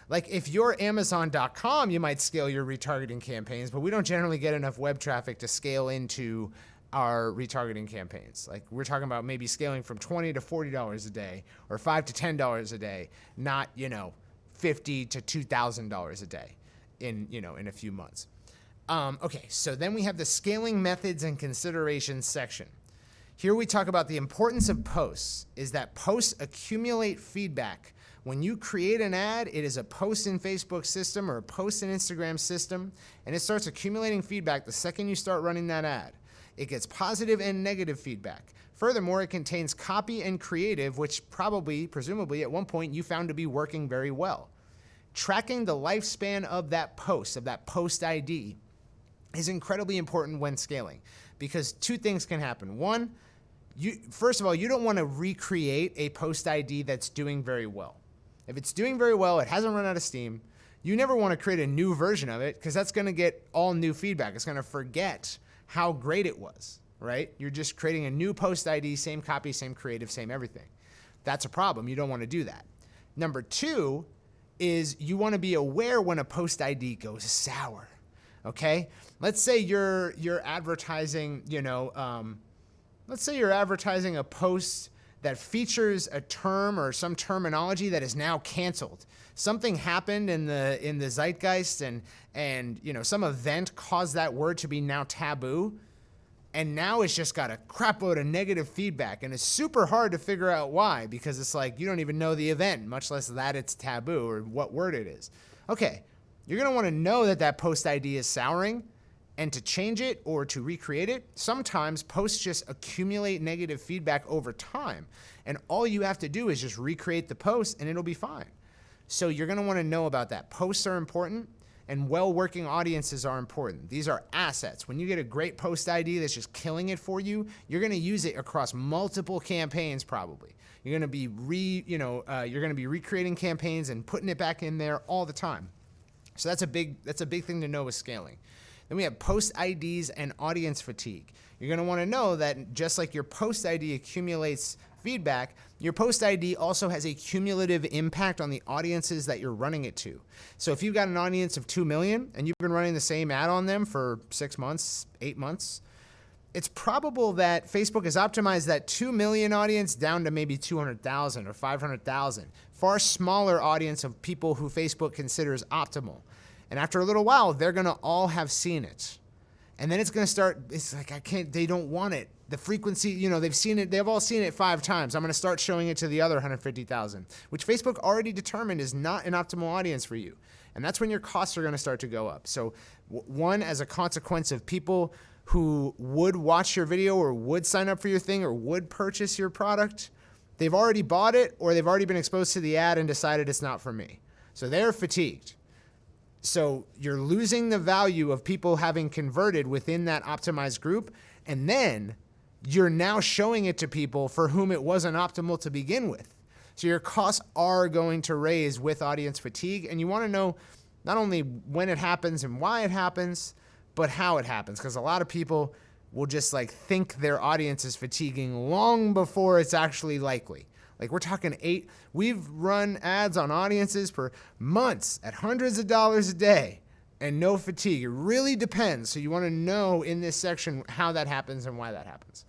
Like if you're Amazon.com, you might scale your retargeting campaigns, but we don't generally get enough web traffic to scale into our retargeting campaigns. Like we're talking about maybe scaling from $20 to $40 a day or $5 to $10 a day, not, $50 to $2,000 a day in a few months. Okay, so then we have the scaling methods and considerations section. Here we talk about the importance of posts, is that posts accumulate feedback. When you create an ad, it is a post in Facebook system or a post in Instagram system, and it starts accumulating feedback the second you start running that ad. It gets positive and negative feedback. Furthermore, it contains copy and creative, which presumably at one point you found to be working very well. Tracking the lifespan of that post ID, is incredibly important when scaling because two things can happen. One, first of all, you don't want to recreate a post ID that's doing very well. If it's doing very well, it hasn't run out of steam, you never want to create a new version of it because that's going to get all new feedback. It's going to forget how great it was, right? You're just creating a new post ID, same copy, same creative, same everything. That's a problem. You don't want to do that. Number two is you want to be aware when a post ID goes sour, okay? Let's say you're advertising, let's say you're advertising a post that features a term or some terminology that is now canceled. Something happened in the zeitgeist and some event caused that word to be now taboo. And now it's just got a crap load of negative feedback. And it's super hard to figure out why, because it's like you don't even know the event, much less that it's taboo or what word it is. Okay, you're going to want to know that post ID is souring, and to change it or to recreate it, sometimes posts just accumulate negative feedback over time. And all you have to do is just recreate the post and it'll be fine. So you're going to want to know about that. Posts are important. And well-working audiences are important. These are assets. When you get a great post ID that's just killing it for you, you're going to use it across multiple campaigns probably. You're going to be recreating campaigns and putting it back in there all the time. So that's a big thing to know with scaling. Then we have post IDs and audience fatigue. You're going to want to know that just like your post ID accumulates feedback, your post ID also has a cumulative impact on the audiences that you're running it to. So if you've got an audience of 2 million and you've been running the same ad on them for 6 months, 8 months, it's probable that Facebook has optimized that 2 million audience down to maybe 200,000 or 500,000. Far smaller audience of people who Facebook considers optimal. And after a little while, they're gonna all have seen it. And then it's gonna start, it's like, they don't want it. The frequency, they've seen it, they've all seen it 5 times. I'm gonna start showing it to the other 150,000, which Facebook already determined is not an optimal audience for you. And that's when your costs are gonna start to go up. So one, as a consequence of people who would watch your video or would sign up for your thing or would purchase your product, they've already bought it or they've already been exposed to the ad and decided it's not for me. So they're fatigued. So you're losing the value of people having converted within that optimized group, and then you're now showing it to people for whom it wasn't optimal to begin with. So your costs are going to raise with audience fatigue, and you want to know not only when it happens and why it happens, but how it happens, because a lot of people will just think their audience is fatiguing long before it's actually likely. We're talking we've run ads on audiences for months at hundreds of dollars a day and no fatigue. It really depends. So you want to know in this section how that happens and why that happens.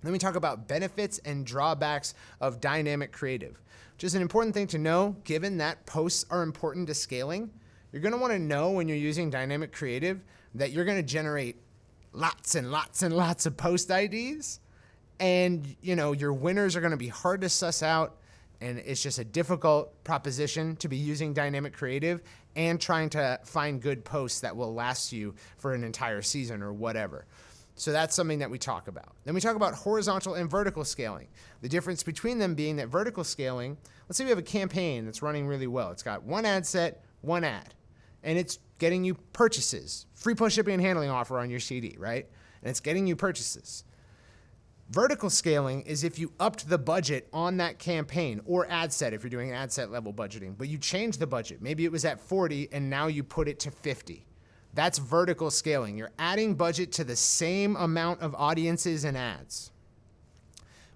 Then we talk about benefits and drawbacks of dynamic creative, which is an important thing to know given that posts are important to scaling. You're going to want to know when you're using dynamic creative that you're going to generate lots and lots and lots of post IDs. And, your winners are going to be hard to suss out, and it's just a difficult proposition to be using dynamic creative and trying to find good posts that will last you for an entire season or whatever. So that's something that we talk about. Then we talk about horizontal and vertical scaling. The difference between them being that vertical scaling, let's say we have a campaign that's running really well. It's got one ad set, one ad, and it's getting you purchases, free plus shipping and handling offer on your CD, right? And it's getting you purchases. Vertical scaling is if you upped the budget on that campaign or ad set, if you're doing ad set level budgeting, but you changed the budget. Maybe it was at 40 and now you put it to 50. That's vertical scaling. You're adding budget to the same amount of audiences and ads.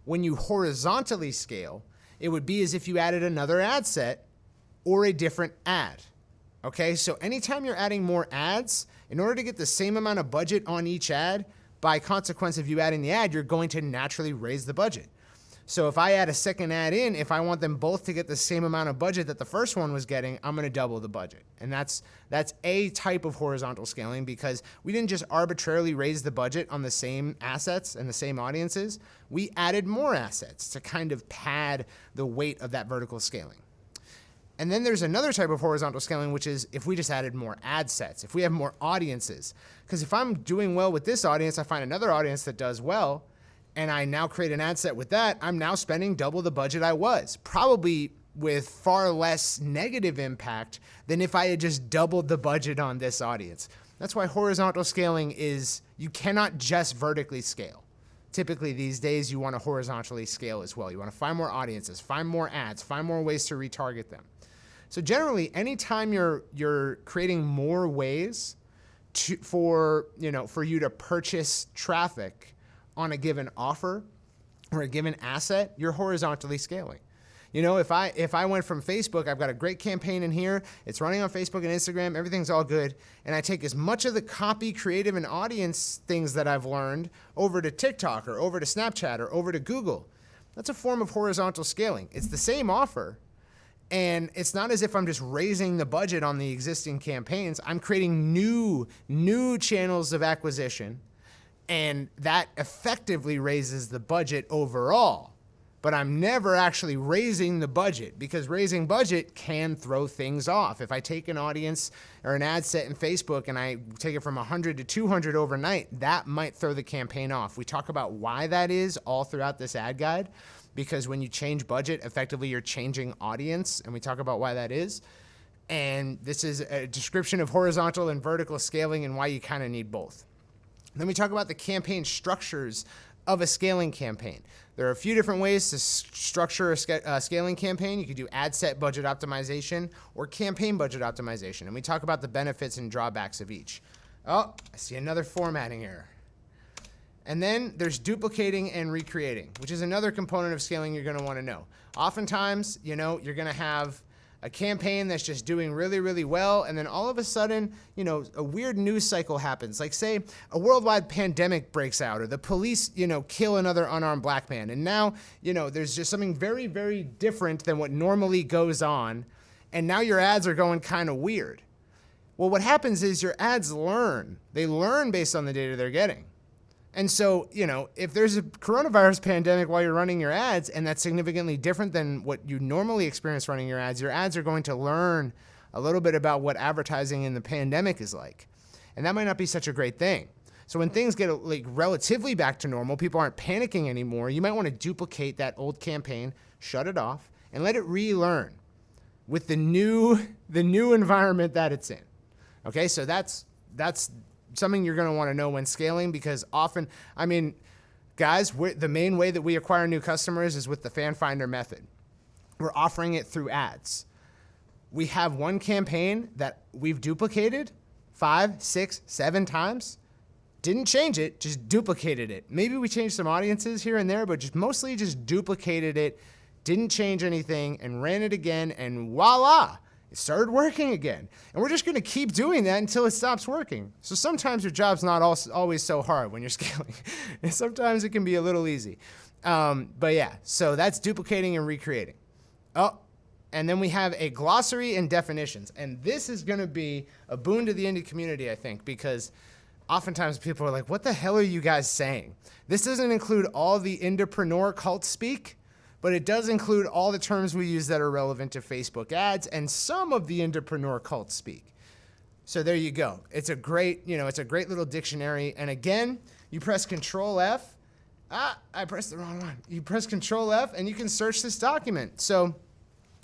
When you horizontally scale, it would be as if you added another ad set or a different ad. Okay, so anytime you're adding more ads, in order to get the same amount of budget on each ad, by consequence of you adding the ad, you're going to naturally raise the budget. So if I add a second ad in, if I want them both to get the same amount of budget that the first one was getting, I'm going to double the budget. And that's a type of horizontal scaling, because we didn't just arbitrarily raise the budget on the same assets and the same audiences. We added more assets to kind of pad the weight of that vertical scaling. And then there's another type of horizontal scaling, which is if we just added more ad sets, if we have more audiences. Because if I'm doing well with this audience, I find another audience that does well, and I now create an ad set with that, I'm now spending double the budget I was, probably with far less negative impact than if I had just doubled the budget on this audience. That's why horizontal scaling is, you cannot just vertically scale. Typically these days, you want to horizontally scale as well. You want to find more audiences, find more ads, find more ways to retarget them. So generally, anytime you're creating more ways for you to purchase traffic on a given offer or a given asset, you're horizontally scaling. If I went from Facebook, I've got a great campaign in here, it's running on Facebook and Instagram, everything's all good, and I take as much of the copy, creative, and audience things that I've learned over to TikTok or over to Snapchat or over to Google. That's a form of horizontal scaling. It's the same offer. And it's not as if I'm just raising the budget on the existing campaigns. I'm creating new channels of acquisition, and that effectively raises the budget overall. But I'm never actually raising the budget, because raising budget can throw things off. If I take an audience or an ad set in Facebook and I take it from 100 to 200 overnight, that might throw the campaign off. We talk about why that is all throughout this ad guide, because when you change budget, effectively you're changing audience, and we talk about why that is. And this is a description of horizontal and vertical scaling and why you kind of need both. Then we talk about the campaign structures of a scaling campaign. There are a few different ways to structure a scaling campaign. You could do ad set budget optimization or campaign budget optimization, and we talk about the benefits and drawbacks of each. Oh, I see another formatting error. And then there's duplicating and recreating, which is another component of scaling you're going to want to know. Oftentimes, you're going to have a campaign that's just doing really, really well, and then all of a sudden, a weird news cycle happens. Like, say, a worldwide pandemic breaks out, or the police, kill another unarmed black man. And now, there's just something very, very different than what normally goes on, and now your ads are going kind of weird. Well, what happens is your ads learn. They learn based on the data they're getting. And so, if there's a coronavirus pandemic while you're running your ads, and that's significantly different than what you normally experience running your ads are going to learn a little bit about what advertising in the pandemic is like. And that might not be such a great thing. So when things get relatively back to normal, people aren't panicking anymore, you might want to duplicate that old campaign, shut it off, and let it relearn with the new environment that it's in. Okay, so that's something you're going to want to know when scaling, because often, guys, the main way that we acquire new customers is with the fan finder method. We're offering it through ads. We have one campaign that we've duplicated 5, 6, 7 times. Didn't change it, just duplicated it. Maybe we changed some audiences here and there, but mostly just duplicated it, didn't change anything, and ran it again, and voila! It started working again. And we're just going to keep doing that until it stops working. So sometimes your job's not always so hard when you're scaling. And sometimes it can be a little easy. But yeah, so that's duplicating and recreating. Oh, and then we have a glossary and definitions. And this is going to be a boon to the indie community, I think, because oftentimes people are like, what the hell are you guys saying? This doesn't include all the INDIEPROs cult speak, but it does include all the terms we use that are relevant to Facebook ads and some of the INDIEPROs cult speak. So there you go. It's a great little dictionary. And again, you press Control F. I pressed the wrong one. You press Control F and you can search this document. So,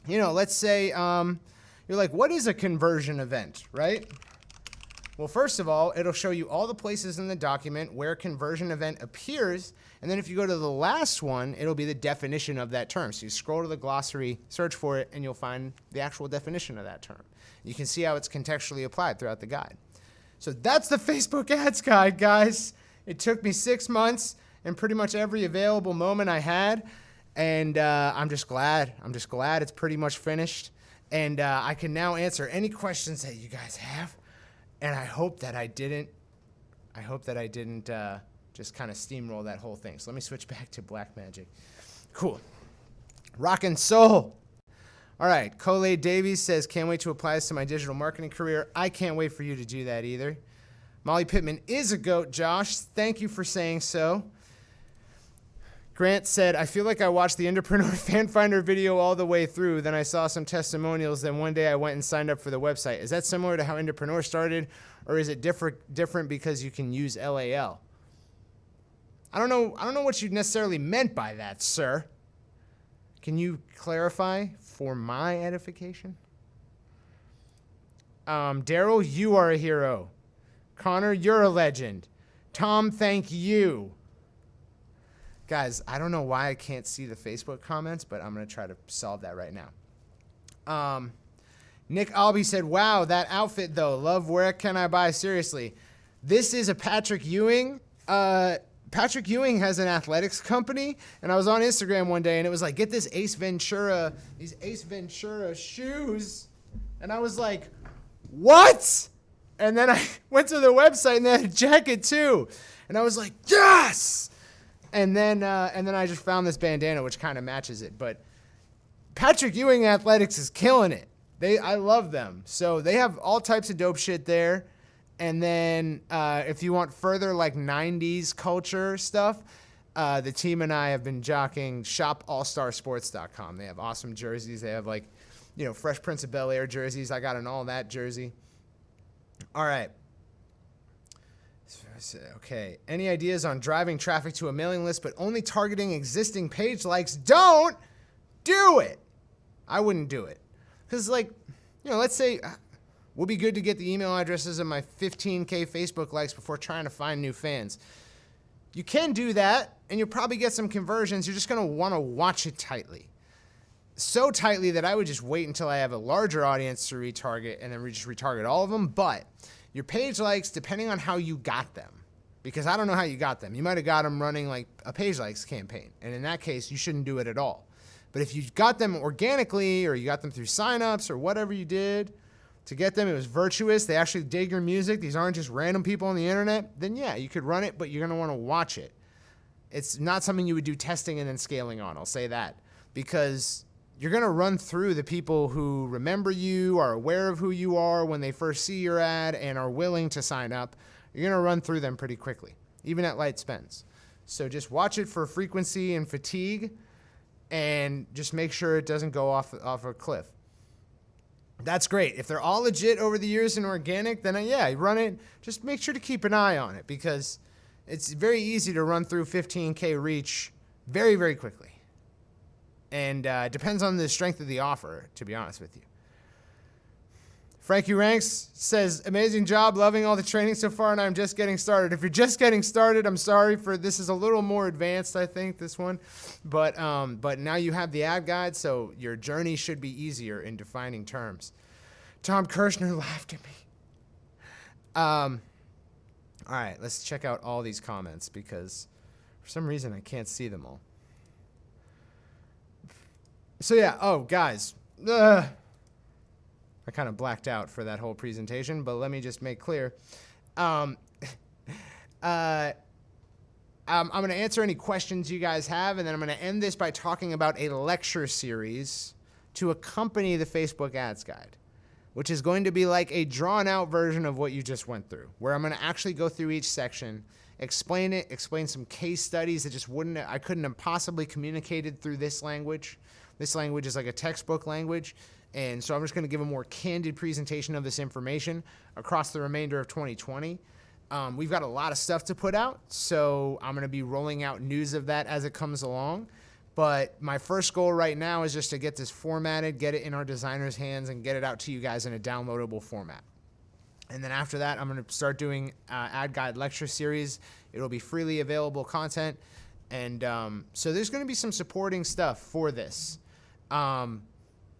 let's say you're like, what is a conversion event, right? Well, first of all, it'll show you all the places in the document where conversion event appears. And then if you go to the last one, it'll be the definition of that term. So you scroll to the glossary, search for it, and you'll find the actual definition of that term. You can see how it's contextually applied throughout the guide. So that's the Facebook ads guide, guys. It took me 6 months and pretty much every available moment I had. And I'm just glad. It's pretty much finished. And I can now answer any questions that you guys have. And I hope that I didn't just kind of steamroll that whole thing. So let me switch back to Black Magic. Cool. Rockin' soul. All right. Cole Davies says, can't wait to apply this to my digital marketing career. I can't wait for you to do that either. Molly Pittman is a goat, Josh. Thank you for saying so. Grant said, I feel like I watched the INDIEPROs Fan Finder video all the way through. Then I saw some testimonials. Then one day I went and signed up for the website. Is that similar to how INDIEPROs started? Or is it different because you can use LAL? I don't know what you necessarily meant by that, sir. Can you clarify for my edification? Daryl, you are a hero. Connor, you're a legend. Tom, thank you. Guys, I don't know why I can't see the Facebook comments, but I'm going to try to solve that right now. Nick Albee said, wow, that outfit, though. Love, where can I buy? Seriously. This is a Patrick Ewing. Patrick Ewing has an athletics company, and I was on Instagram one day, and it was like, get these Ace Ventura shoes. And I was like, what? And then I went to the website, and they had a jacket, too. And I was like, yes! And then I just found this bandana, which kind of matches it. But Patrick Ewing Athletics is killing it. I love them. So they have all types of dope shit there. And then if you want further like 90s culture stuff, the team and I have been jockeying shopallstarsports.com. They have awesome jerseys. They have Fresh Prince of Bel-Air jerseys. I got an all that jersey. All right. Okay. Any ideas on driving traffic to a mailing list, but only targeting existing page likes? Don't do it. I wouldn't do it. Because, let's say we'll be good to get the email addresses of my 15K Facebook likes before trying to find new fans. You can do that, and you'll probably get some conversions. You're just going to want to watch it tightly. So tightly that I would just wait until I have a larger audience to retarget and then just retarget all of them. But your page likes, depending on how you got them, because I don't know how you got them. You might have got them running like a page likes campaign. And in that case, you shouldn't do it at all. But if you got them organically or you got them through signups or whatever you did to get them, it was virtuous. They actually dig your music. These aren't just random people on the internet. Then yeah, you could run it, but you're going to want to watch it. It's not something you would do testing and then scaling on. I'll say that, because you're going to run through the people who remember you, are aware of who you are when they first see your ad and are willing to sign up. You're going to run through them pretty quickly, even at light spends. So just watch it for frequency and fatigue, and just make sure it doesn't go off a cliff. That's great. If they're all legit over the years and organic, then yeah, run it. Just make sure to keep an eye on it, because it's very easy to run through 15K reach very, very quickly. And depends on the strength of the offer, to be honest with you. Frankie Ranks says, amazing job, loving all the training so far, and I'm just getting started. If you're just getting started, I'm sorry for this is a little more advanced, I think, this one. But now you have the ad guide, so your journey should be easier in defining terms. Tom Kirshner laughed at me. All right, let's check out all these comments, because for some reason I can't see them all. So yeah, oh, guys. I kind of blacked out for that whole presentation, but let me just make clear. I'm going to answer any questions you guys have, and then I'm going to end this by talking about a lecture series to accompany the Facebook Ads Guide, which is going to be like a drawn-out version of what you just went through, where I'm going to actually go through each section, explain it, explain some case studies that I couldn't have possibly communicated through this language. This language is like a textbook language. And so I'm just going to give a more candid presentation of this information across the remainder of 2020. We've got a lot of stuff to put out, so I'm going to be rolling out news of that as it comes along. But my first goal right now is just to get this formatted, get it in our designers' hands, and get it out to you guys in a downloadable format. And then after that, I'm going to start doing ad guide lecture series. It'll be freely available content. And so there's going to be some supporting stuff for this.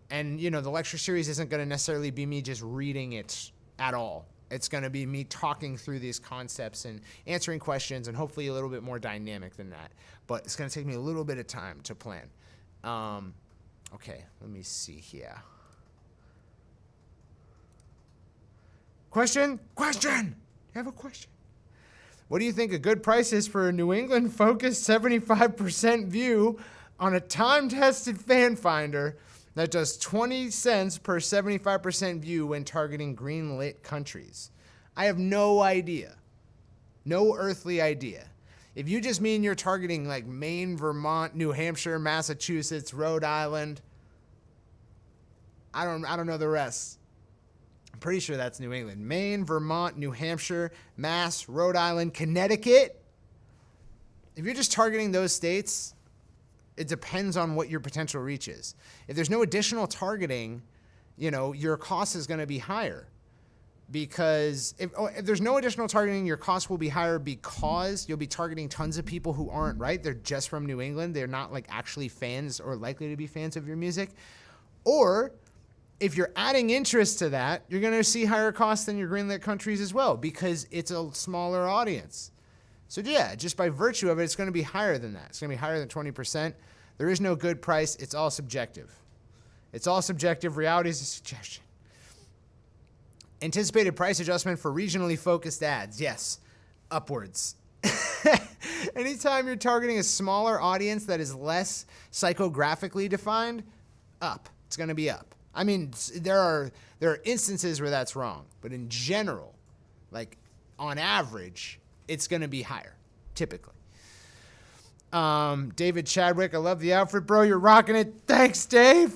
And, you know, the lecture series isn't going to necessarily be me just reading it at all. It's going to be me talking through these concepts and answering questions, and hopefully a little bit more dynamic than that. But it's going to take me a little bit of time to plan. Okay, let me see here. Question? You have a question? What do you think a good price is for a New England-focused 75% view on a time-tested fan finder that does 20 cents per 75% view when targeting green-lit countries? I have no idea. No earthly idea. If you just mean you're targeting like Maine, Vermont, New Hampshire, Massachusetts, Rhode Island, I don't know the rest. I'm pretty sure that's New England. Maine, Vermont, New Hampshire, Mass, Rhode Island, Connecticut. If you're just targeting those states, it depends on what your potential reach is. If there's no additional targeting, you know, your cost is going to be higher. Because if there's no additional targeting, your cost will be higher because you'll be targeting tons of people who aren't, right? They're just from New England. They're not like actually fans or likely to be fans of your music. Or if you're adding interest to that, you're going to see higher costs than your greenlit countries as well, because it's a smaller audience. So yeah, just by virtue of it, it's going to be higher than that. It's going to be higher than 20%. There is no good price. It's all subjective. It's all subjective. Reality is a suggestion. Anticipated price adjustment for regionally focused ads. Yes, upwards. Anytime you're targeting a smaller audience that is less psychographically defined, up. It's going to be up. I mean, there are instances where that's wrong, but in general, like on average, it's going to be higher, typically. David Chadwick, I love the outfit, bro. You're rocking it. Thanks, Dave.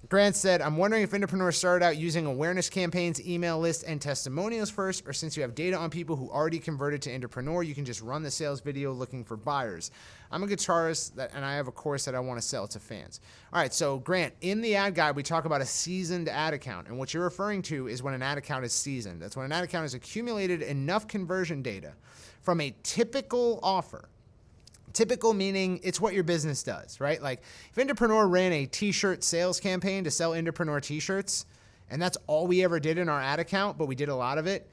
Grant said, I'm wondering if Indipreneurs started out using awareness campaigns, email lists, and testimonials first, or since you have data on people who already converted to Indipreneur, you can just run the sales video looking for buyers. I'm a guitarist, and I have a course that I want to sell to fans. All right, so Grant, in the ad guide, we talk about a seasoned ad account, and what you're referring to is when an ad account is seasoned. That's when an ad account has accumulated enough conversion data from a typical offer. Typical meaning it's what your business does, right? Like if Indipreneur ran a t-shirt sales campaign to sell Indipreneur t-shirts, and that's all we ever did in our ad account, but we did a lot of it,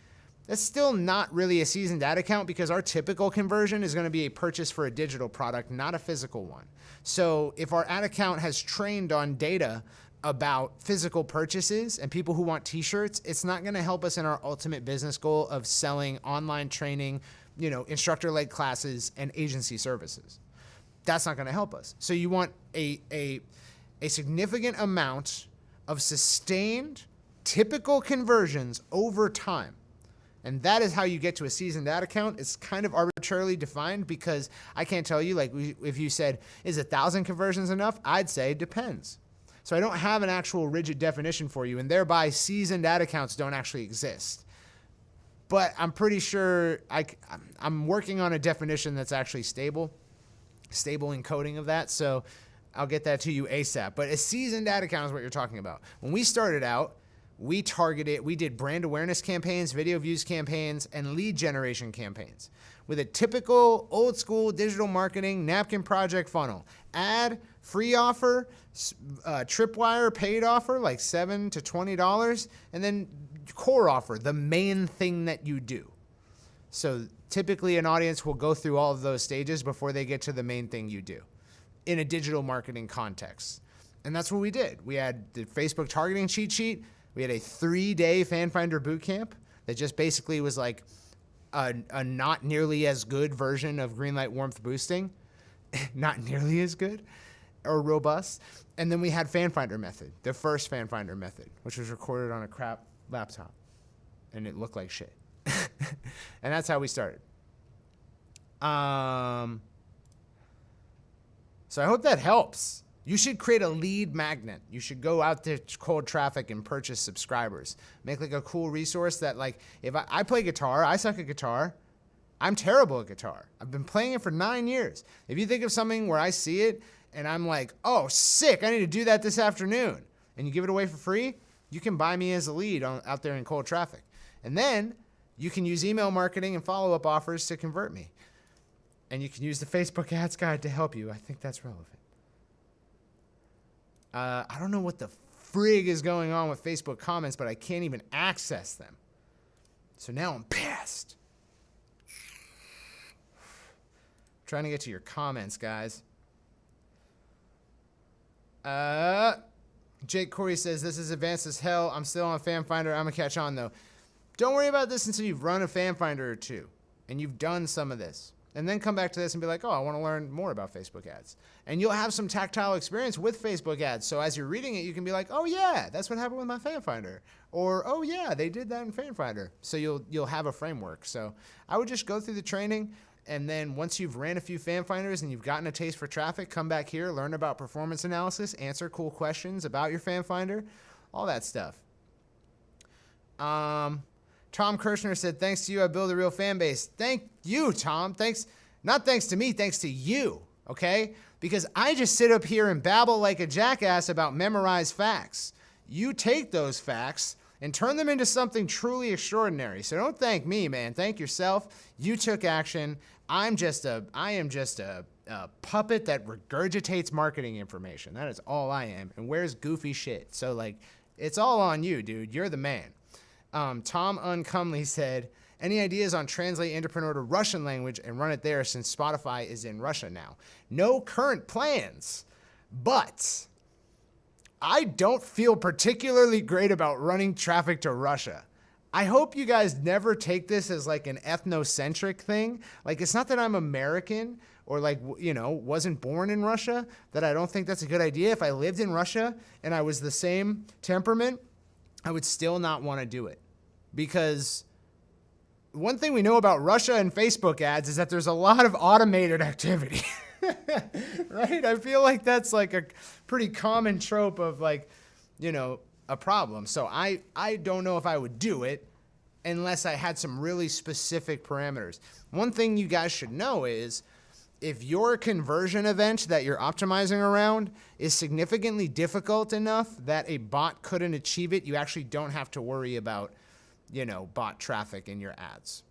That's still not really a seasoned ad account because our typical conversion is going to be a purchase for a digital product, not a physical one. So if our ad account has trained on data about physical purchases and people who want t-shirts, it's not going to help us in our ultimate business goal of selling online training, instructor-led classes and agency services. That's not going to help us. So you want a significant amount of sustained typical conversions over time. And that is how you get to a seasoned ad account. It's kind of arbitrarily defined because I can't tell you, like if you said, is 1,000 conversions enough? I'd say it depends. So I don't have an actual rigid definition for you, and thereby seasoned ad accounts don't actually exist. But I'm pretty sure I'm working on a definition that's actually stable encoding of that. So I'll get that to you ASAP. But a seasoned ad account is what you're talking about. When we started out, we did brand awareness campaigns, video views campaigns, and lead generation campaigns with a typical old school digital marketing napkin project funnel. Ad, free offer, tripwire, paid offer, like $7 to $20, and then core offer, the main thing that you do. So typically an audience will go through all of those stages before they get to the main thing you do in a digital marketing context. And that's what we did. We had the Facebook targeting cheat sheet. We had a 3-day fan finder bootcamp that just basically was like a not nearly as good version of Greenlight warmth boosting. Not nearly as good or robust. And then we had fan finder method, the first fan finder method, which was recorded on a crap laptop. And it looked like shit. And that's how we started. So I hope that helps. You should create a lead magnet. You should go out to cold traffic and purchase subscribers. Make like a cool resource that, like, if I play guitar, I suck at guitar. I'm terrible at guitar. I've been playing it for 9 years. If you think of something where I see it and I'm like, oh, sick, I need to do that this afternoon, and you give it away for free, you can buy me as a lead out there in cold traffic. And then you can use email marketing and follow-up offers to convert me. And you can use the Facebook ads guide to help you. I think that's relevant. I don't know what the frig is going on with Facebook comments, but I can't even access them. So now I'm pissed. Trying to get to your comments, guys. Jake Corey says, this is advanced as hell. I'm still on Fan Finder. I'm going to catch on, though. Don't worry about this until you've run a Fan Finder or two and you've done some of this. And then come back to this and be like, oh, I want to learn more about Facebook ads. And you'll have some tactile experience with Facebook ads. So as you're reading it, you can be like, oh, yeah, that's what happened with my Fan Finder. Or, oh, yeah, they did that in Fan Finder. So you'll have a framework. So I would just go through the training. And then once you've ran a few Fan Finders and you've gotten a taste for traffic, come back here, learn about performance analysis, answer cool questions about your Fan Finder, all that stuff. Tom Kirshner said, thanks to you, I build a real fan base. Thank you, Tom. Thanks. Not thanks to me, thanks to you, okay? Because I just sit up here and babble like a jackass about memorized facts. You take those facts and turn them into something truly extraordinary. So don't thank me, man. Thank yourself. You took action. I am just a puppet that regurgitates marketing information. That is all I am. And wears goofy shit. So, like, it's all on you, dude. You're the man. Tom Uncomely said, any ideas on translate Entrepreneur to Russian language and run it there since Spotify is in Russia now? No current plans, but I don't feel particularly great about running traffic to Russia. I hope you guys never take this as like an ethnocentric thing. Like, it's not that I'm American or like, you know, wasn't born in Russia, that I don't think that's a good idea. If I lived in Russia and I was the same temperament, I would still not want to do it. Because one thing we know about Russia and Facebook ads is that there's a lot of automated activity, right? I feel like that's like a pretty common trope of, like, you know, a problem. So I don't know if I would do it unless I had some really specific parameters. One thing you guys should know is if your conversion event that you're optimizing around is significantly difficult enough that a bot couldn't achieve it, you actually don't have to worry about, you know, bot traffic in your ads.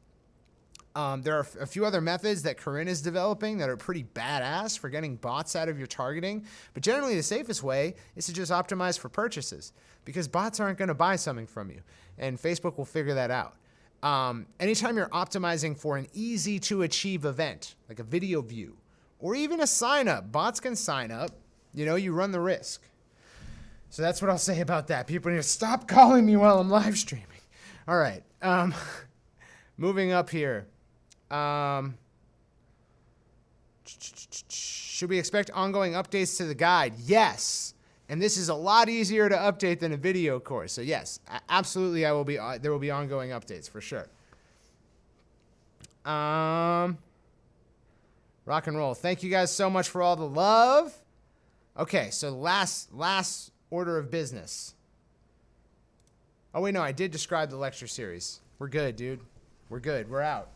There are a few other methods that Corinne is developing that are pretty badass for getting bots out of your targeting. But generally the safest way is to just optimize for purchases, because bots aren't going to buy something from you. And Facebook will figure that out. Anytime you're optimizing for an easy to achieve event, like a video view, or even a sign up, bots can sign up, you run the risk. So that's what I'll say about that. People need to stop calling me while I'm live streaming. All right. Moving up here. Should we expect ongoing updates to the guide? Yes. And this is a lot easier to update than a video course. So yes, absolutely, there will be ongoing updates for sure. Rock and roll. Thank you guys so much for all the love. Okay, so last order of business. Oh wait, no, I did describe the lecture series. We're good, dude. We're good. We're out.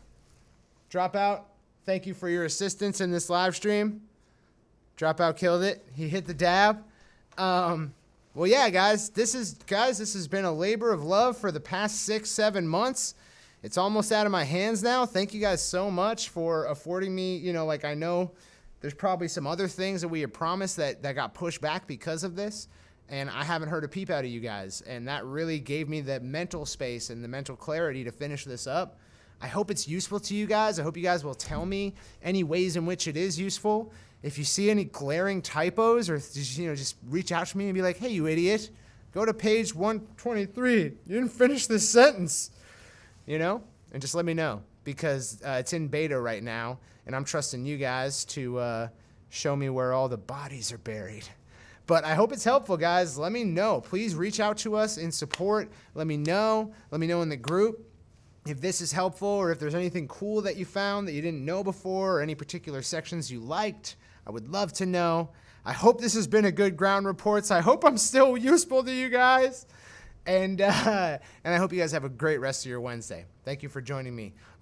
Dropout, thank you for your assistance in this live stream. Dropout killed it. He hit the dab. Well, yeah, guys, this has been a labor of love for the past 6-7 months. It's almost out of my hands now. Thank you guys so much for affording me, I know there's probably some other things that we had promised that got pushed back because of this. And I haven't heard a peep out of you guys. And that really gave me the mental space and the mental clarity to finish this up. I hope it's useful to you guys. I hope you guys will tell me any ways in which it is useful. If you see any glaring typos, or just reach out to me and be like, hey, you idiot, go to page 123. You didn't finish this sentence, and just let me know, because it's in beta right now, and I'm trusting you guys to show me where all the bodies are buried. But I hope it's helpful, guys. Let me know. Please reach out to us in support. Let me know. Let me know in the group if this is helpful, or if there's anything cool that you found that you didn't know before, or any particular sections you liked. I would love to know. I hope this has been a good ground reports. I hope I'm still useful to you guys. And I hope you guys have a great rest of your Wednesday. Thank you for joining me on